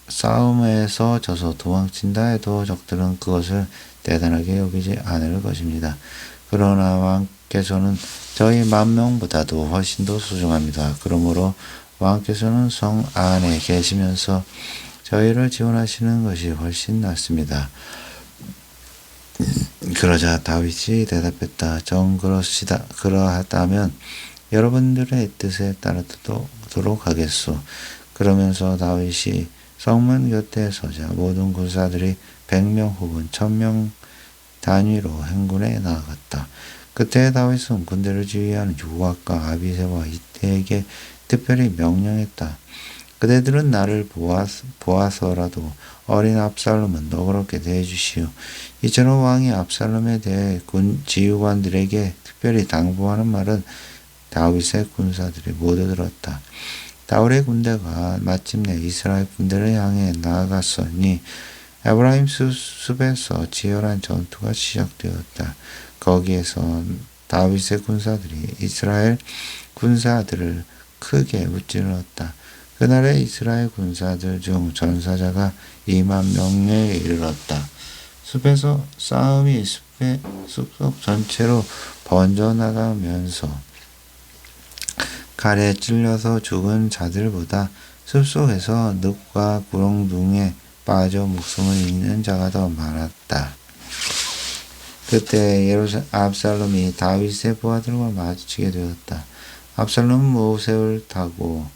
싸움에서 져서 도망친다 해도 적들은 그것을 대단하게 여기지 않을 것입니다. 그러나 왕께서는 저희 10,000명보다도 훨씬 더 소중합니다. 그러므로 왕께서는 성 안에 계시면서 저희를 지원하시는 것이 훨씬 낫습니다. 그러자 다윗이 대답했다. 그러하다면 여러분들의 뜻에 따르도록 하겠소. 그러면서 다윗이 성문 곁에 서자 모든 군사들이 100명 혹은 1000명 단위로 행군에 나아갔다. 그때 다윗은 군대를 지휘하는 요압과 아비새와 이때에게 특별히 명령했다. 그대들은 나를 보아서라도 어린 압살롬은 너그럽게 대해주시오. 이처럼 왕이 압살롬에 대해 군 지휘관들에게 특별히 당부하는 말은 다윗의 군사들이 모두 들었다. 다울의 군대가 마침내 이스라엘 군대를 향해 나아갔으니 에브라임 숲에서 치열한 전투가 시작되었다. 거기에서 다윗의 군사들이 이스라엘 군사들을 크게 무찔렀다. 그날에 이스라엘 군사들 중 전사자가 2만 명에 이르렀다. 숲에서 싸움이 숲속 전체로 번져나가면서 칼에 찔려서 죽은 자들보다 숲속에서 늪과 구렁둥이에 빠져 목숨을 잃는 자가 더 많았다. 그때 압살롬이 다윗의 부하들과 마주치게 되었다. 압살롬은 모세를 타고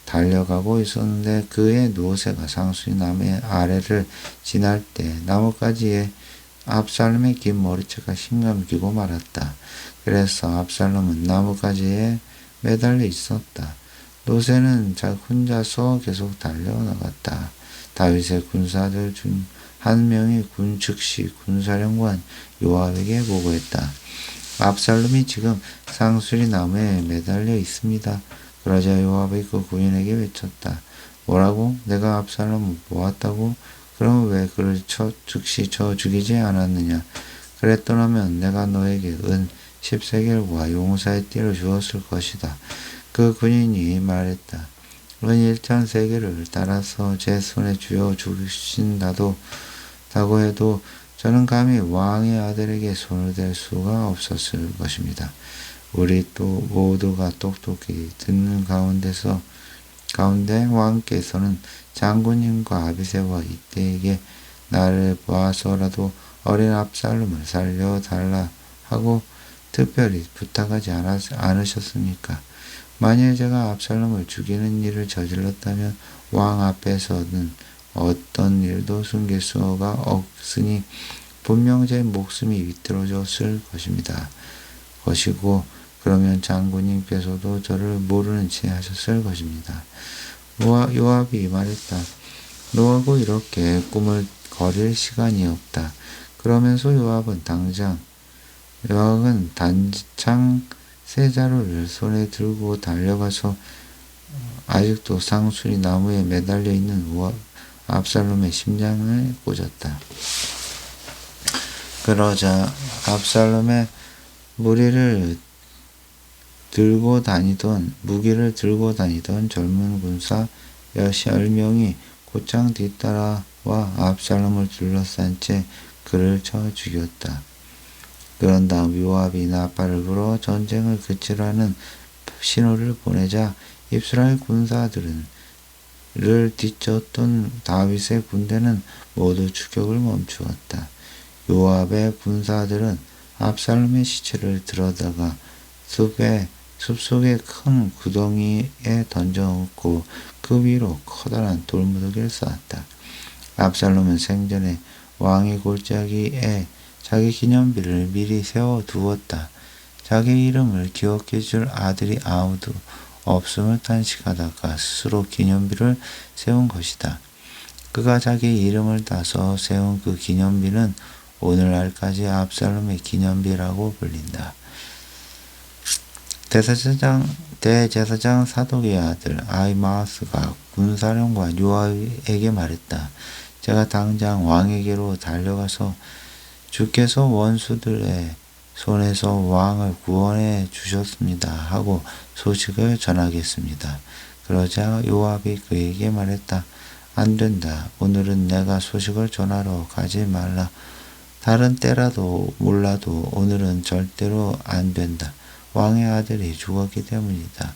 달려가고 있었는데 그의 노새가 상수리 나무의 아래를 지날 때 나뭇가지에 압살롬의 긴 머리채가 심감기고 말았다. 그래서 압살롬은 나뭇가지에 매달려 있었다. 노새는 혼자서 계속 달려나갔다. 다윗의 군사들 중 한 명이 군 즉시 군사령관 요압에게 보고했다. 압살롬이 지금 상수리 나무에 매달려 있습니다. 그러자 요압이 그 군인에게 외쳤다. 뭐라고? 내가 압살롬을 보았다고? 그럼 왜 그를 즉시 쳐 죽이지 않았느냐? 그랬더라면 내가 너에게 은 10세겔과 용사의 띠를 주었을 것이다. 그 군인이 말했다. 은 1000세겔을 따라서 제 손에 쥐어 주신다고 해도 저는 감히 왕의 아들에게 손을 댈 수가 없었을 것입니다. 우리 또 모두가 똑똑히 듣는 가운데 왕께서는 장군님과 아비새와 이때에게 나를 보아서라도 어린 압살롬을 살려달라 하고 특별히 부탁하지 않으셨습니까? 만일 제가 압살롬을 죽이는 일을 저질렀다면 왕 앞에서는 어떤 일도 숨길 수가 없으니 분명 제 목숨이 위태로워졌을 것이고 그러면 장군님께서도 저를 모르는 채 하셨을 것입니다. 요압이 말했다. 너하고 이렇게 꿈을 거릴 시간이 없다. 그러면서 요압은 단창 세 자루를 손에 들고 달려가서 아직도 상수리 나무에 매달려 있는 압살롬의 심장을 꽂았다. 그러자 압살롬의 무기를 들고 다니던 젊은 군사 10명이 곧장 뒤따라와 압살롬을 둘러싼 채 그를 쳐 죽였다. 그런 다음 요압이 나팔을 불어 전쟁을 그치라는 신호를 보내자 이스라엘 군사들을 뒤쫓던 다윗의 군대는 모두 추격을 멈추었다. 요압의 군사들은 압살롬의 시체를 들어다가 숲속의 큰 구덩이에 던져놓고 그 위로 커다란 돌무더기를 쌓았다. 압살롬은 생전에 왕의 골짜기에 자기 기념비를 미리 세워두었다. 자기 이름을 기억해 줄 아들이 아무도 없음을 탄식하다가 스스로 기념비를 세운 것이다. 그가 자기 이름을 따서 세운 그 기념비는 오늘날까지 압살롬의 기념비라고 불린다. 대제사장 사독의 아들 아히마아스가 군사령관 요압에게 말했다. 제가 당장 왕에게로 달려가서 주께서 원수들의 손에서 왕을 구원해 주셨습니다 하고 소식을 전하겠습니다. 그러자 요압이 그에게 말했다. 안 된다. 오늘은 내가 소식을 전하러 가지 말라. 다른 때라도 몰라도 오늘은 절대로 안 된다. 왕의 아들이 죽었기 때문이다.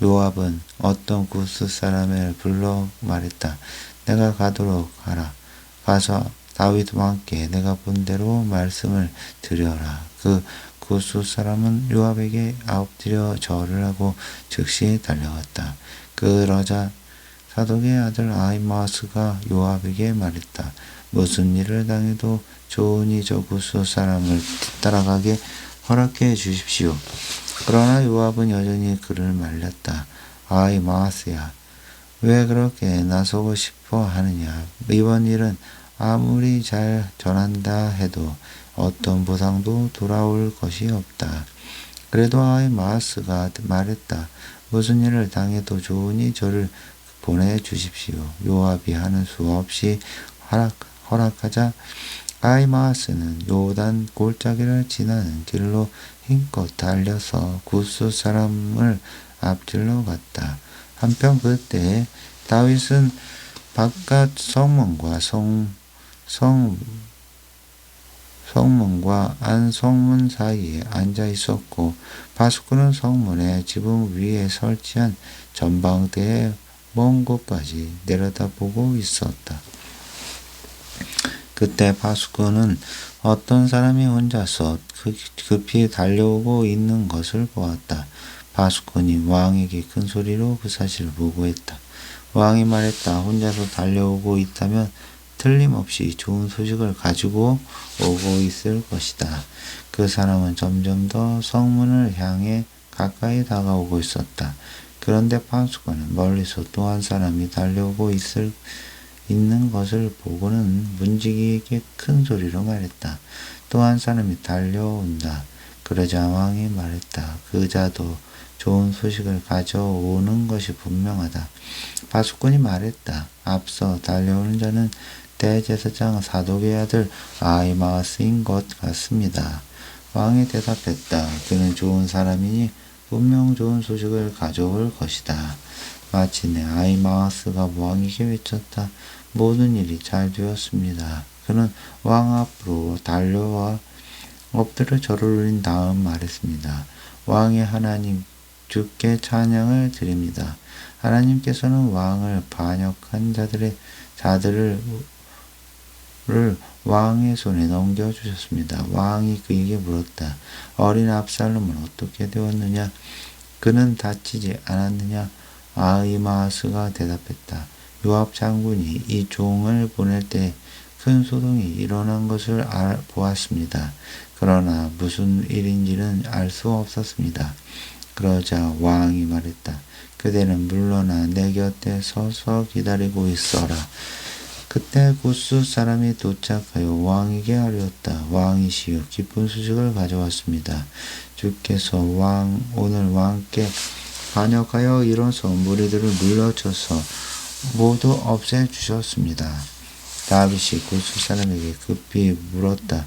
요압은 어떤 구스 사람을 불러 말했다. 내가 가도록 하라. 가서 다윗 왕께 내가 본 대로 말씀을 드려라. 그 구스 사람은 요압에게 엎드려 절을 하고 즉시 달려갔다. 그러자 사독의 아들 아히마아스가 요압에게 말했다. 무슨 일을 당해도 좋으니 저 구스 사람을 뒤따라가게 허락해 주십시오. 그러나 요압은 여전히 그를 말렸다. 아히마아스야, 왜 그렇게 나서고 싶어 하느냐. 이번 일은 아무리 잘 전한다 해도 어떤 보상도 돌아올 것이 없다. 그래도 아히마아스가 말했다. 무슨 일을 당해도 좋으니 저를 보내주십시오. 요압이 하는 수 없이 허락하자 아히마아스는 요단 골짜기를 지나는 길로 힘껏 달려서 구스 사람을 앞질러 갔다. 한편 그때 다윗은 바깥 성문과 안성문 사이에 앉아 있었고 바수꾼은 성문의 지붕 위에 설치한 전방대에 먼 곳까지 내려다보고 있었다. 그때 바수꾼은 어떤 사람이 혼자서 급히 달려오고 있는 것을 보았다. 바수꾼이 왕에게 큰 소리로 그 사실을 보고했다. 왕이 말했다. 혼자서 달려오고 있다면 틀림없이 좋은 소식을 가지고 오고 있을 것이다. 그 사람은 점점 더 성문을 향해 가까이 다가오고 있었다. 그런데 바수꾼은 멀리서 또 한 사람이 달려오고 있는 것을 보고는 문지기에게 큰 소리로 말했다. 또 한 사람이 달려온다. 그러자 왕이 말했다. 그 자도 좋은 소식을 가져오는 것이 분명하다. 바수꾼이 말했다. 앞서 달려오는 자는 대제사장 사독의 아들 아히마아스인 것 같습니다. 왕이 대답했다. 그는 좋은 사람이니 분명 좋은 소식을 가져올 것이다. 마침내 아히마아스가 왕에게 외쳤다. 모든 일이 잘 되었습니다. 그는 왕 앞으로 달려와 엎드려 절을 올린 다음 말했습니다. 왕의 하나님 주께 찬양을 드립니다. 하나님께서는 왕을 반역한 자들을 왕의 손에 넘겨주셨습니다. 왕이 그에게 물었다. 어린 압살롬은 어떻게 되었느냐? 그는 다치지 않았느냐? 아히마아스가 대답했다. 요압 장군이 이 종을 보낼 때 큰 소동이 일어난 것을 보았습니다. 그러나 무슨 일인지는 알 수 없었습니다. 그러자 왕이 말했다. 그대는 물러나 내 곁에 서서 기다리고 있어라. 그때 구스 사람이 도착하여 왕에게 아뢰었다. 왕이시여 기쁜 소식을 가져왔습니다. 주께서 오늘 왕께 반역하여 일어서 무리들을 물러쳐서 모두 없애주셨습니다. 다윗이 구스 사람에게 급히 물었다.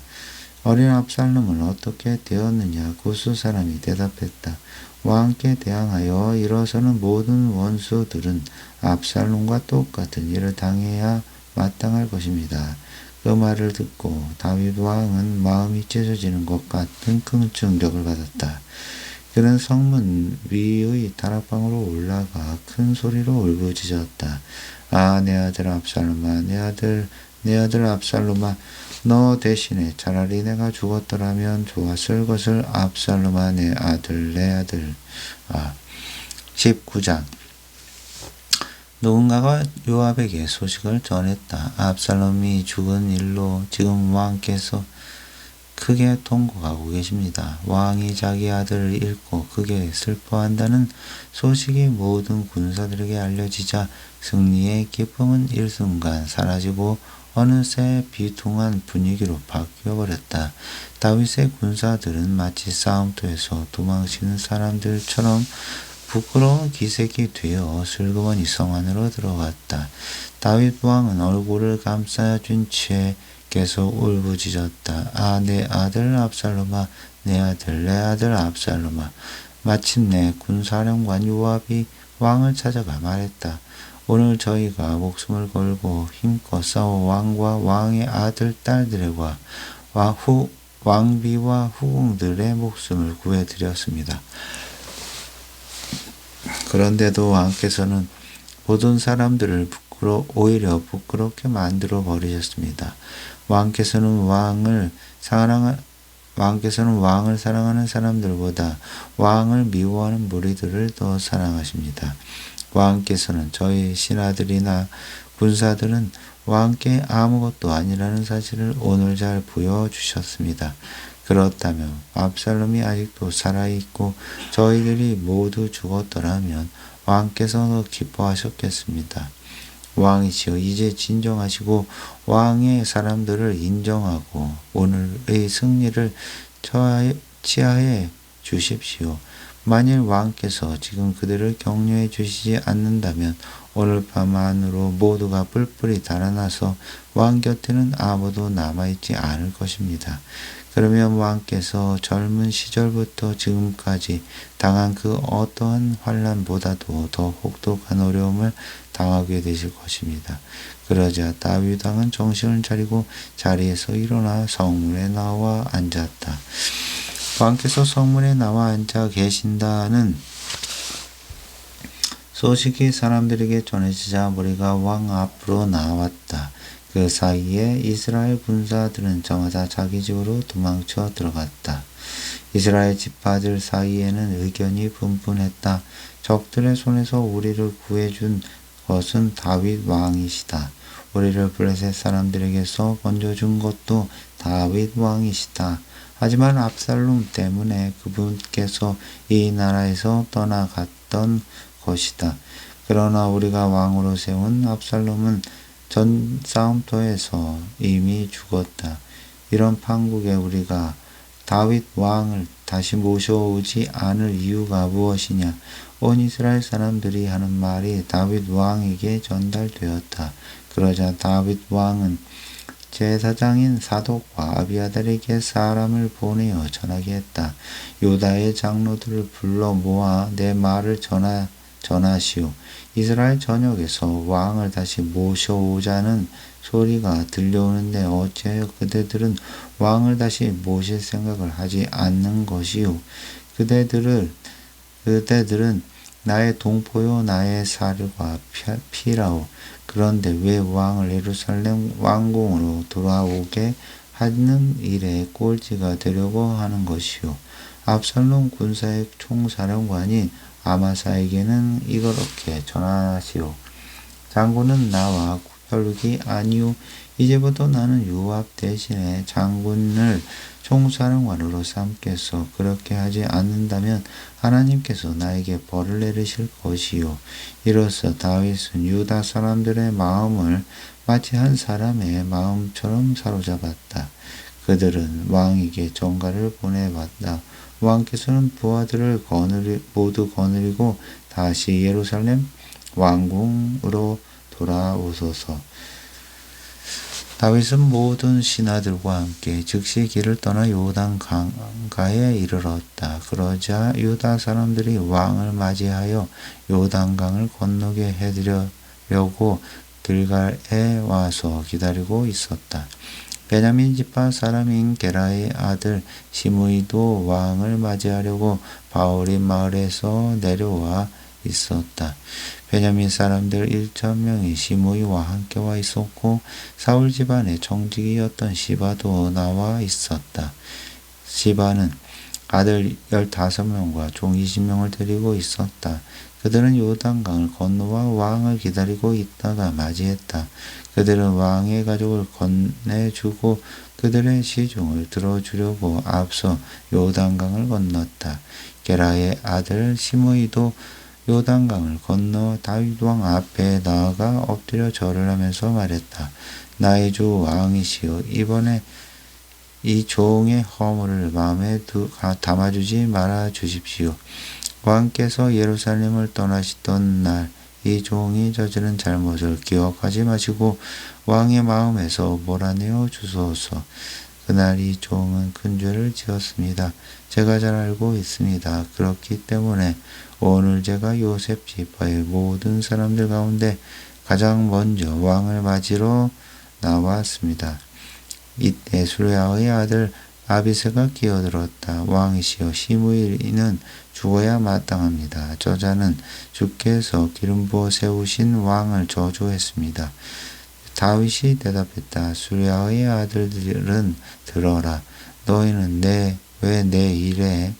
어린 압살롬은 어떻게 되었느냐? 구스 사람이 대답했다. 왕께 대항하여 일어서는 모든 원수들은 압살롬과 똑같은 일을 당해야 마땅할 것입니다. 그 말을 듣고 다윗 왕은 마음이 찢어지는 것 같은 큰 충격을 받았다. 그는 성문 위의 다락방으로 올라가 큰 소리로 울부짖었다. 아, 내 아들 압살롬아, 내 아들 압살롬아, 너 대신에 차라리 내가 죽었더라면 좋았을 것을. 압살롬아, 내 아들. 19장. 누군가가 요압에게 소식을 전했다. 압살롬이 죽은 일로 지금 왕께서 크게 통곡하고 계십니다. 왕이 자기 아들을 잃고 크게 슬퍼한다는 소식이 모든 군사들에게 알려지자 승리의 기쁨은 일순간 사라지고 어느새 비통한 분위기로 바뀌어버렸다. 다윗의 군사들은 마치 싸움터에서 도망치는 사람들처럼 부끄러운 기색이 되어 슬그머니 성 안으로 들어갔다. 다윗 왕은 얼굴을 감싸준 채 계속 울부짖었다. 아, 내 아들 압살롬아, 내 아들 압살롬아. 마침내 군사령관 요압이 왕을 찾아가 말했다. 오늘 저희가 목숨을 걸고 힘껏 싸워 왕과 왕의 아들, 딸들과 왕비와 후궁들의 목숨을 구해드렸습니다. 그런데도 왕께서는 모든 사람들을 오히려 부끄럽게 만들어 버리셨습니다. 왕께서는 왕을 사랑하는 사람들보다 왕을 미워하는 무리들을 더 사랑하십니다. 왕께서는 저희 신하들이나 군사들은 왕께 아무것도 아니라는 사실을 오늘 잘 보여주셨습니다. 그렇다면 압살롬이 아직도 살아있고 저희들이 모두 죽었더라면 왕께서 더 기뻐하셨겠습니다. 왕이시여, 이제 진정하시고 왕의 사람들을 인정하고 오늘의 승리를 취하해 주십시오. 만일 왕께서 지금 그들을 격려해 주시지 않는다면 오늘 밤 안으로 모두가 뿔뿔이 달아나서 왕 곁에는 아무도 남아있지 않을 것입니다. 그러면 왕께서 젊은 시절부터 지금까지 당한 그 어떠한 환난보다도 더 혹독한 어려움을 당하게 되실 것입니다. 그러자 다윗 왕은 정신을 차리고 자리에서 일어나 성문에 나와 앉았다. 왕께서 성문에 나와 앉아 계신다는 소식이 사람들에게 전해지자 무리가 왕 앞으로 나왔다. 그 사이에 이스라엘 군사들은 저마다 자기 집으로 도망쳐 들어갔다. 이스라엘 지파들 사이에는 의견이 분분했다. 적들의 손에서 우리를 구해준 것은 다윗 왕이시다. 우리를 블레셋 사람들에게서 건져준 것도 다윗 왕이시다. 하지만 압살롬 때문에 그분께서 이 나라에서 떠나갔던 것이다. 그러나 우리가 왕으로 세운 압살롬은 전 싸움터에서 이미 죽었다. 이런 판국에 우리가 다윗 왕을 다시 모셔오지 않을 이유가 무엇이냐? 온 이스라엘 사람들이 하는 말이 다윗 왕에게 전달되었다. 그러자 다윗 왕은 제사장인 사독과 아비아달에게 사람을 보내어 전하게 했다. 유다의 장로들을 불러 모아 내 말을 전하시오. 이스라엘 전역에서 왕을 다시 모셔오자는 소리가 들려오는데 어찌하여 그대들은 왕을 다시 모실 생각을 하지 않는 것이요. 그대들은 나의 동포요 나의 살과 피라오. 그런데 왜 왕을 예루살렘 왕궁으로 돌아오게 하는 일에 꼴찌가 되려고 하는 것이요. 압살롬 군사의 총사령관인 아마사에게는 이렇게 전하시오. 장군은 나와 구별육이 아니오. 이제부터 나는 요압 대신에 장군을 총사령관으로 삼겠소. 그렇게 하지 않는다면 하나님께서 나에게 벌을 내리실 것이요. 이로써 다윗은 유다 사람들의 마음을 마치 한 사람의 마음처럼 사로잡았다. 그들은 왕에게 전가를 보내봤다. 왕께서는 부하들을 모두 거느리고 다시 예루살렘 왕궁으로 돌아오소서. 다윗은 모든 신하들과 함께 즉시 길을 떠나 요단 강가에 이르렀다. 그러자 유다 사람들이 왕을 맞이하여 요단강을 건너게 해드리려고 길갈에 와서 기다리고 있었다. 베냐민 지파 사람인 게라의 아들 시므이도 왕을 맞이하려고 바울린 마을에서 내려와 있었다. 베냐민 사람들 1,000명이 시므이와 함께 와 있었고 사울 집안의 정직이었던 시바도 나와 있었다. 시바는 아들 15명과 종 20명을 데리고 있었다. 그들은 요단강을 건너와 왕을 기다리고 있다가 맞이했다. 그들은 왕의 가족을 건네주고 그들의 시중을 들어주려고 앞서 요단강을 건넜다. 게라의 아들 시므이도 요단강을 건너 다윗 왕 앞에 나아가 엎드려 절을 하면서 말했다. 나의 주 왕이시여, 이번에 이 종의 허물을 마음에 담아주지 말아 주십시오. 왕께서 예루살렘을 떠나시던 날 이 종이 저지른 잘못을 기억하지 마시고 왕의 마음에서 몰아내어 주소서. 그날 이 종은 큰 죄를 지었습니다. 제가 잘 알고 있습니다. 그렇기 때문에 오늘 제가 요셉 지파의 모든 사람들 가운데 가장 먼저 왕을 맞이러 나왔습니다. 이때 수레아의 아들 아비새가 끼어들었다. 왕이시여, 시므이는 죽어야 마땅합니다. 저자는 주께서 기름 부어 세우신 왕을 저주했습니다. 다윗이 대답했다. 수레아의 아들들은 들어라. 너희는 왜 내 일에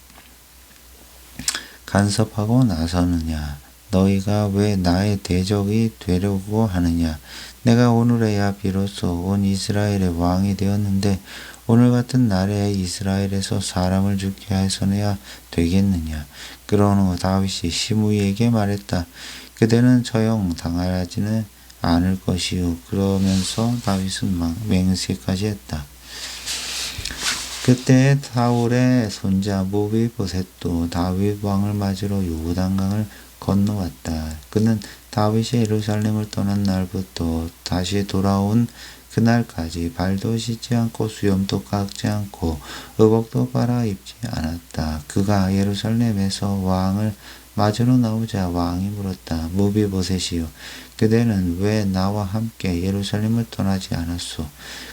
간섭하고 나서느냐? 너희가 왜 나의 대적이 되려고 하느냐? 내가 오늘에야 비로소 온 이스라엘의 왕이 되었는데 오늘 같은 날에 이스라엘에서 사람을 죽게 해서내야 되겠느냐? 그런 후 다윗이 시므이에게 말했다. 그대는 처형당하지는 않을 것이요. 그러면서 다윗은 맹세까지 했다. 그때 사울의 손자 무비보셋도 다윗 왕을 맞으러 요단강을 건너왔다. 그는 다윗이 예루살렘을 떠난 날부터 다시 돌아온 그날까지 발도 씻지 않고 수염도 깎지 않고 의복도 갈아입지 않았다. 그가 예루살렘에서 왕을 맞으러 나오자 왕이 물었다. 무비보셋이요, 그대는 왜 나와 함께 예루살렘을 떠나지 않았소?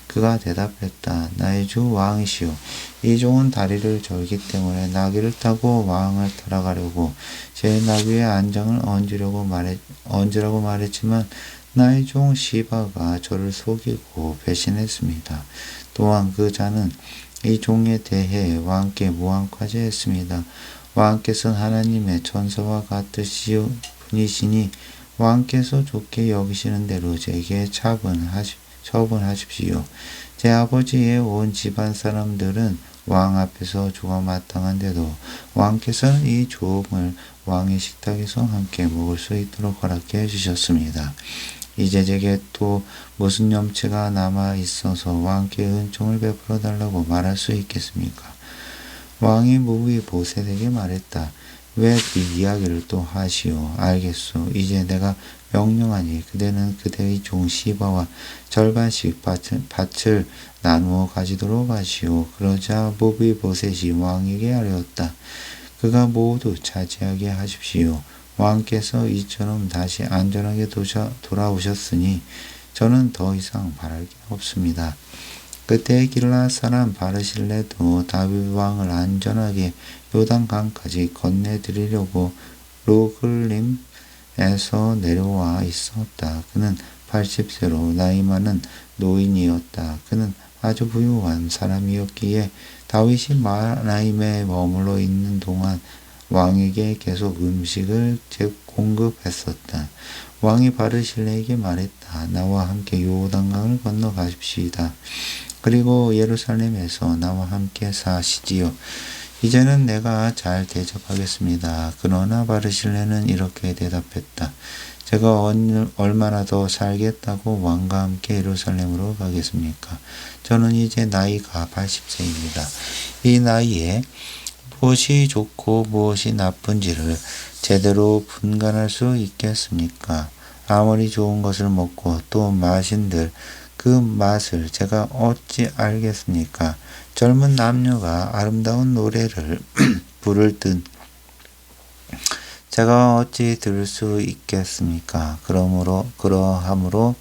그가 대답했다. 나의 주 왕이시오, 이 종은 다리를 절기 때문에 나귀를 타고 왕을 따라가려고 제 나귀의 안장을 얹으라고 말했지만 나의 종 시바가 저를 속이고 배신했습니다. 또한 그 자는 이 종에 대해 왕께 무함까지 왕께서는 하나님의 천사와 분이시니 왕께서 좋게 여기시는 대로 제게 처분하십시오. 제 아버지의 온 집안 사람들은 왕 앞에서 죽어 마땅한데도 왕께서는 이 종을 왕의 식탁에서 함께 먹을 수 있도록 허락해 주셨습니다. 이제 제게 또 무슨 염치가 남아 있어서 왕께 은총을 베풀어 달라고 말할 수 있겠습니까? 왕이 무비보셋에게 말했다. 왜 그 이야기를 또 하시오? 알겠소. 이제 내가 명령하니 그대는 그대의 종 시바와 절반씩 밭을 나누어 가지도록 하시오. 그러자 무비보셋이 왕에게 아뢰었다. 그가 모두 차지하게 하십시오. 왕께서 이처럼 다시 안전하게 돌아오셨으니 저는 더 이상 바랄 게 없습니다. 그때 길라 사람 바르실레도 다윗 왕을 안전하게 요단강까지 건네드리려고 로글림에서 내려와 있었다. 그는 80세로 나이 많은 노인이었다. 그는 아주 부유한 사람이었기에 다윗이 마나임에 머물러 있는 동안 왕에게 계속 음식을 공급했었다. 왕이 바르실레에게 말했다. 나와 함께 요단강을 건너 가십시다. 그리고 예루살렘에서 나와 함께 사시지요. 이제는 내가 잘 대접하겠습니다. 그러나 바르실레는 이렇게 대답했다. 제가 얼마나 더 살겠다고 왕과 함께 예루살렘으로 가겠습니까? 저는 이제 나이가 80세입니다. 이 나이에 무엇이 좋고 무엇이 나쁜지를 제대로 분간할 수 있겠습니까? 아무리 좋은 것을 먹고 또 마신들 그 맛을 제가 어찌 알겠습니까? 젊은 남녀가 아름다운 노래를 부를 듯 제가 어찌 들을 수 있겠습니까? 그러함으로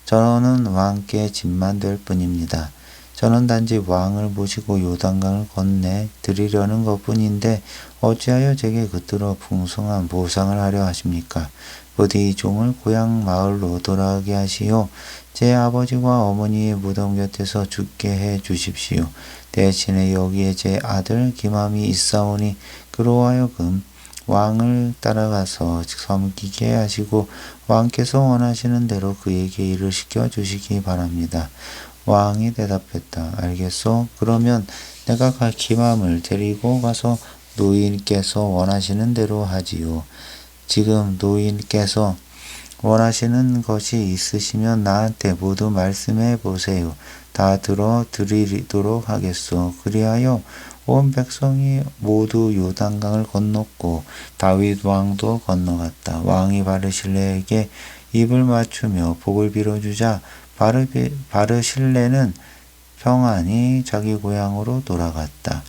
저는 왕께 짐만 될 뿐입니다. 저는 단지 왕을 모시고 요단강을 건네 드리려는 것뿐인데 어찌하여 제게 그토록 풍성한 보상을 하려 하십니까? 부디 이 종을 고향 마을로 돌아가게 하시오. 제 아버지와 어머니의 무덤 곁에서 죽게 해 주십시오. 대신에 여기에 제 아들 기맘이 있사오니 그로 하여금 왕을 따라가서 섬기게 하시고 왕께서 원하시는 대로 그에게 일을 시켜 주시기 바랍니다. 왕이 대답했다. 알겠소? 그러면 내가 기맘을 데리고 가서 노인께서 원하시는 대로 하지요. 지금 노인께서 원하시는 것이 있으시면 나한테 모두 말씀해 보세요. 다 들어드리도록 하겠소. 그리하여 온 백성이 모두 요단강을 건넜고 다윗 왕도 건너갔다. 왕이 바르실레에게 입을 맞추며 복을 빌어주자 바르실레는 평안히 자기 고향으로 돌아갔다.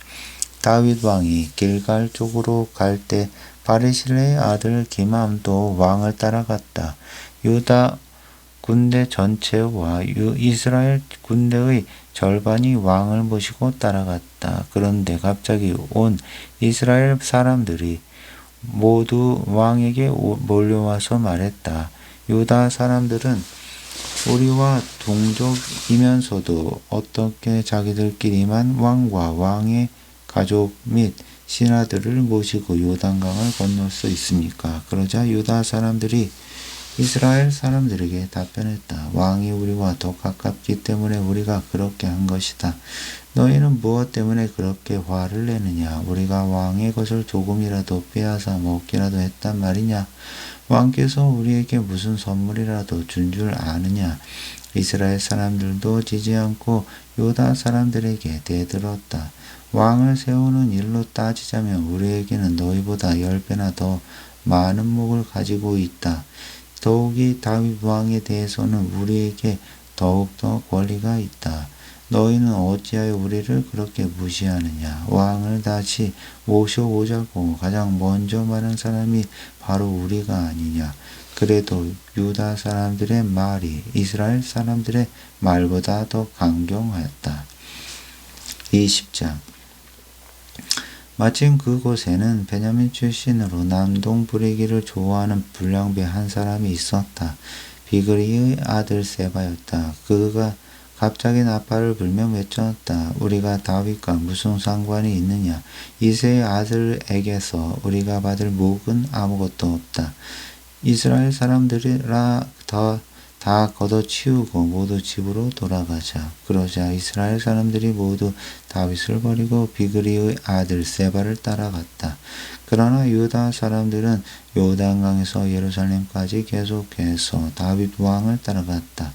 다윗 왕이 길갈 쪽으로 갈 때 바르실레의 아들 기맘도 왕을 따라갔다. 유다 군대 전체와 이스라엘 군대의 절반이 왕을 모시고 따라갔다. 그런데 갑자기 온 이스라엘 사람들이 모두 왕에게 몰려와서 말했다. 유다 사람들은 우리와 동족이면서도 어떻게 자기들끼리만 왕과 왕의 가족 및 신하들을 모시고 요단강을 건널 수 있습니까? 그러자 유다 사람들이 이스라엘 사람들에게 답변했다. 왕이 우리와 더 가깝기 때문에 우리가 그렇게 한 것이다. 너희는 무엇 때문에 그렇게 화를 내느냐? 우리가 왕의 것을 조금이라도 빼앗아 먹기라도 했단 말이냐? 왕께서 우리에게 무슨 선물이라도 준 줄 아느냐? 이스라엘 사람들도 지지 않고 유다 사람들에게 대들었다. 왕을 세우는 일로 따지자면 우리에게는 너희보다 10배나 더 많은 목을 가지고 있다. 더욱이 다윗 왕에 대해서는 우리에게 더욱더 권리가 있다. 너희는 어찌하여 우리를 그렇게 무시하느냐? 왕을 다시 모셔오자고 가장 먼저 말한 사람이 바로 우리가 아니냐? 그래도 유다 사람들의 말이 이스라엘 사람들의 말보다 더 강경하였다. 20장 마침 그곳에는 베냐민 출신으로 남동 부리기를 좋아하는 불량배 한 사람이 있었다. 비그리의 아들 세바였다. 그가 갑자기 나팔을 불며 외쳤다. 우리가 다윗과 무슨 상관이 있느냐? 이새의 아들에게서 우리가 받을 목은 아무것도 없다. 이스라엘 사람들이라 다 걷어치우고 모두 집으로 돌아가자. 그러자 이스라엘 사람들이 모두 다윗을 버리고 비그리의 아들 세바를 따라갔다. 그러나 유다 사람들은 요단강에서 예루살렘까지 계속해서 다윗 왕을 따라갔다.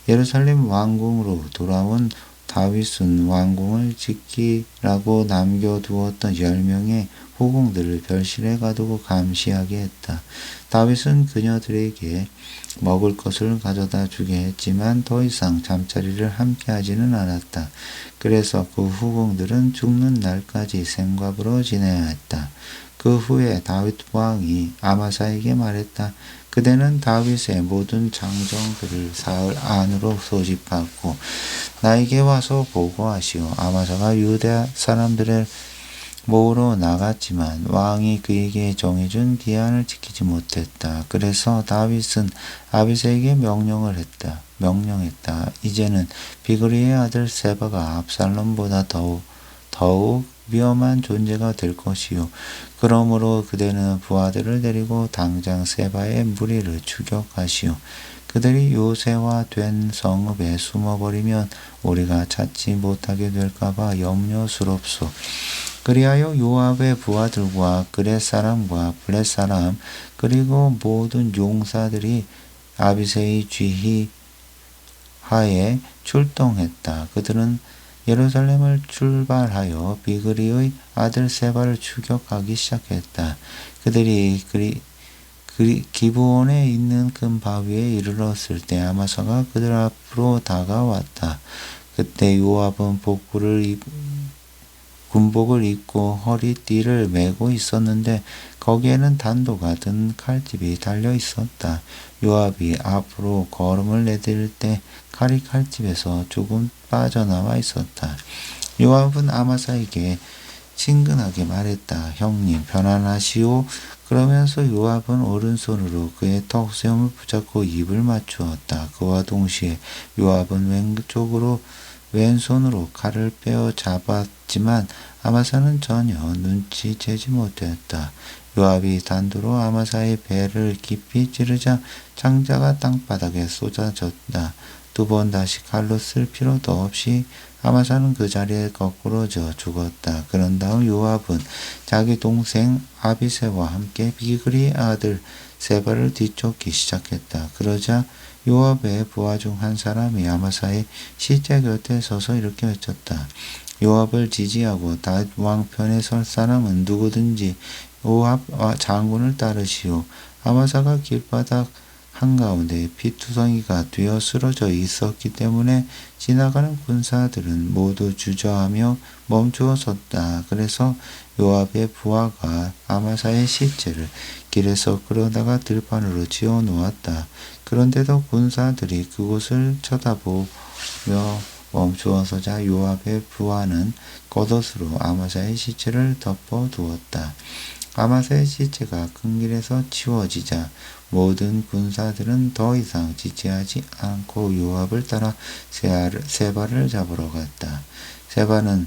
예루살렘 왕궁으로 돌아온 다윗은 왕궁을 지키라고 남겨두었던 10명의 후궁들을 별실에 가두고 감시하게 했다. 다윗은 그녀들에게 먹을 것을 가져다 주게 했지만 더 이상 잠자리를 함께 하지는 않았다. 그래서 그 후궁들은 죽는 날까지 생과부로 지내야 했다. 그 후에 다윗 왕이 아마사에게 말했다. 그대는 다윗의 모든 장정들을 사흘 안으로 소집하고 나에게 와서 보고하시오. 아마사가 유다 사람들을 모으러 나갔지만 왕이 그에게 정해준 기한을 지키지 못했다. 그래서 다윗은 아비새에게 명령했다. 이제는 비그리의 아들 세바가 압살롬보다 더욱 위험한 존재가 될 것이요. 그러므로 그대는 부하들을 데리고 당장 세바의 무리를 추격하시오. 그들이 요새화 된 성읍에 숨어버리면 우리가 찾지 못하게 될까봐 염려스럽소. 그리하여 요압의 부하들과 그렛 사람과 블렛 사람 그리고 모든 용사들이 아비새의 지휘하에 출동했다. 그들은 예루살렘을 출발하여 비그리의 아들 세바를 추격하기 시작했다. 그들이 기브온에 있는 큰 바위에 이르렀을 때 아마사가 그들 앞으로 다가왔다. 그때 요압은 군복을 입고 허리띠를 메고 있었는데 거기에는 단도가 든 칼집이 달려 있었다. 요압이 앞으로 걸음을 내딜 때 칼이 칼집에서 조금 빠져나와 있었다. 요압은 아마사에게 친근하게 말했다. 형님 편안하시오. 그러면서 요압은 오른손으로 그의 턱수염을 붙잡고 입을 맞추었다. 그와 동시에 요압은 왼손으로 칼을 빼어 잡았지만 아마사는 전혀 눈치채지 못했다. 요압이 단도로 아마사의 배를 깊이 찌르자 창자가 땅바닥에 쏟아졌다. 2번 다시 칼로 쓸 필요도 없이 아마사는 그 자리에 거꾸러져 죽었다. 그런 다음 요압은 자기 동생 아비새와 함께 비그리의 아들 세바를 뒤쫓기 시작했다. 그러자 요압의 부하 중 한 사람이 아마사의 시체 곁에 서서 이렇게 외쳤다. 요압을 지지하고 다윗 왕 편에 설 사람은 누구든지 요압 장군을 따르시오. 아마사가 길바닥 한가운데 피투성이가 되어 쓰러져 있었기 때문에 지나가는 군사들은 모두 주저하며 멈추어 섰다. 그래서 요압의 부하가 아마사의 시체를 길에서 끌어다가 들판으로 지어 놓았다. 그런데도 군사들이 그곳을 쳐다보며 멈추어 서자 요압의 부하는 겉옷으로 아마사의 시체를 덮어 두었다. 아마사의 시체가 큰 길에서 치워지자 모든 군사들은 더 이상 지체하지 않고 요압을 따라 세바를 잡으러 갔다. 세바는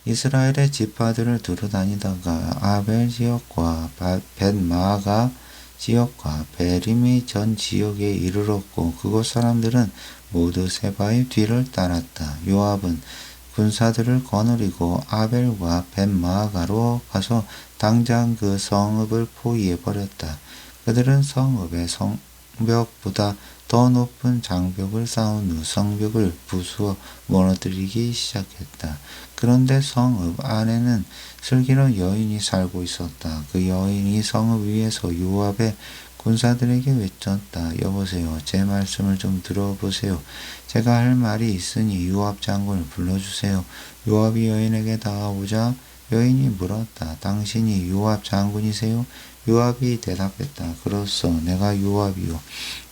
이스라엘의 지파들을 두루다니다가 아벨 지역과 벳마가 지역과 베림의 전 지역에 이르렀고 그곳 사람들은 모두 세바의 뒤를 따랐다. 요압은 군사들을 거느리고 아벨과 벳마가로 가서 당장 그 성읍을 포위해 버렸다. 그들은 성읍의 성벽보다 더 높은 장벽을 쌓은 후 성벽을 부수어 무너뜨리기 시작했다. 그런데 성읍 안에는 슬기로운 여인이 살고 있었다. 그 여인이 성읍 위에서 요압의 군사들에게 외쳤다. 여보세요. 제 말씀을 좀 들어보세요. 제가 할 말이 있으니 요압 장군을 불러주세요. 요압이 여인에게 다가오자 여인이 물었다. 당신이 요압 장군이세요? 요압이 대답했다. 그렇소. 내가 요압이요.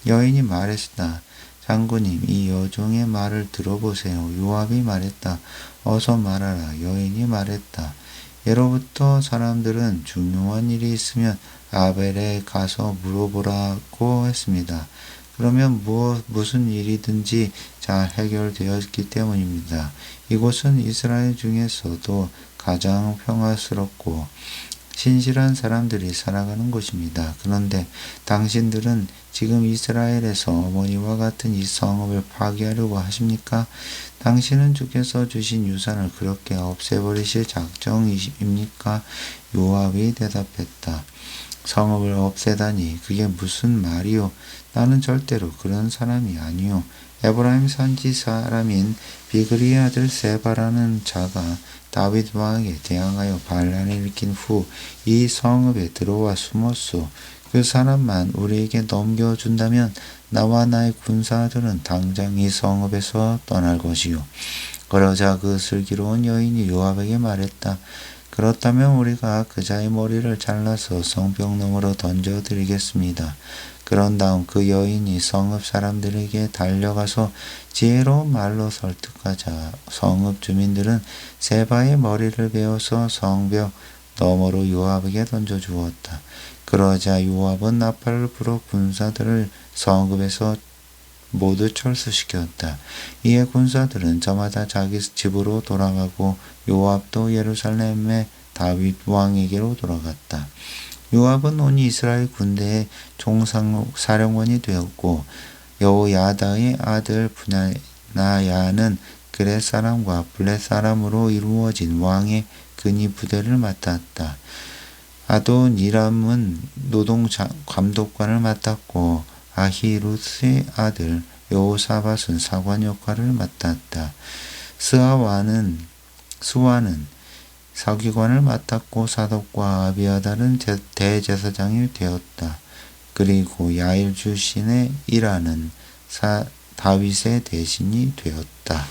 여인이 말했다. 장군님, 이 여종의 말을 들어보세요. 요압이 말했다. 어서 말하라. 여인이 말했다. 예로부터 사람들은 중요한 일이 있으면 아벨에 가서 물어보라고 했습니다. 그러면 무슨 일이든지 잘 해결되었기 때문입니다. 이곳은 이스라엘 중에서도 가장 평화스럽고 신실한 사람들이 살아가는 곳입니다. 그런데 당신들은 지금 이스라엘에서 어머니와 같은 이 성읍을 파괴하려고 하십니까? 당신은 주께서 주신 유산을 그렇게 없애버리실 작정입니까? 요압이 대답했다. 성읍을 없애다니 그게 무슨 말이요? 나는 절대로 그런 사람이 아니요. 에브라임 산지 사람인 비그리의 아들 세바라는 자가 다윗 왕에게 대항하여 반란을 일으킨 후 이 성읍에 들어와 숨었소. 그 사람만 우리에게 넘겨준다면 나와 나의 군사들은 당장 이 성읍에서 떠날 것이요. 그러자 그 슬기로운 여인이 요압에게 말했다. 그렇다면 우리가 그자의 머리를 잘라서 성벽 너머로 던져드리겠습니다. 그런 다음 그 여인이 성읍 사람들에게 달려가서 지혜로운 말로 설득하자 성읍 주민들은 세바의 머리를 베어서 성벽 너머로 요압에게 던져주었다. 그러자 요압은 나팔을 불어 군사들을 성읍에서 모두 철수시켰다. 이에 군사들은 저마다 자기 집으로 돌아가고 요압도 예루살렘의 다윗 왕에게로 돌아갔다. 요압은 온 이스라엘 군대의 총사령관이 되었고 여호야다의 아들 분하야는 그렛 사람과 블렛 사람으로 이루어진 왕의 근위 부대를 맡았다. 아도니람은 노동 감독관을 맡았고 아히루스의 아들 여호사밧은 사관 역할을 맡았다. 스와는 서기관을 맡았고 사독과 아비아달은 대제사장이 되었다. 그리고 야일 출신의 이라는 다윗의 대신이 되었다.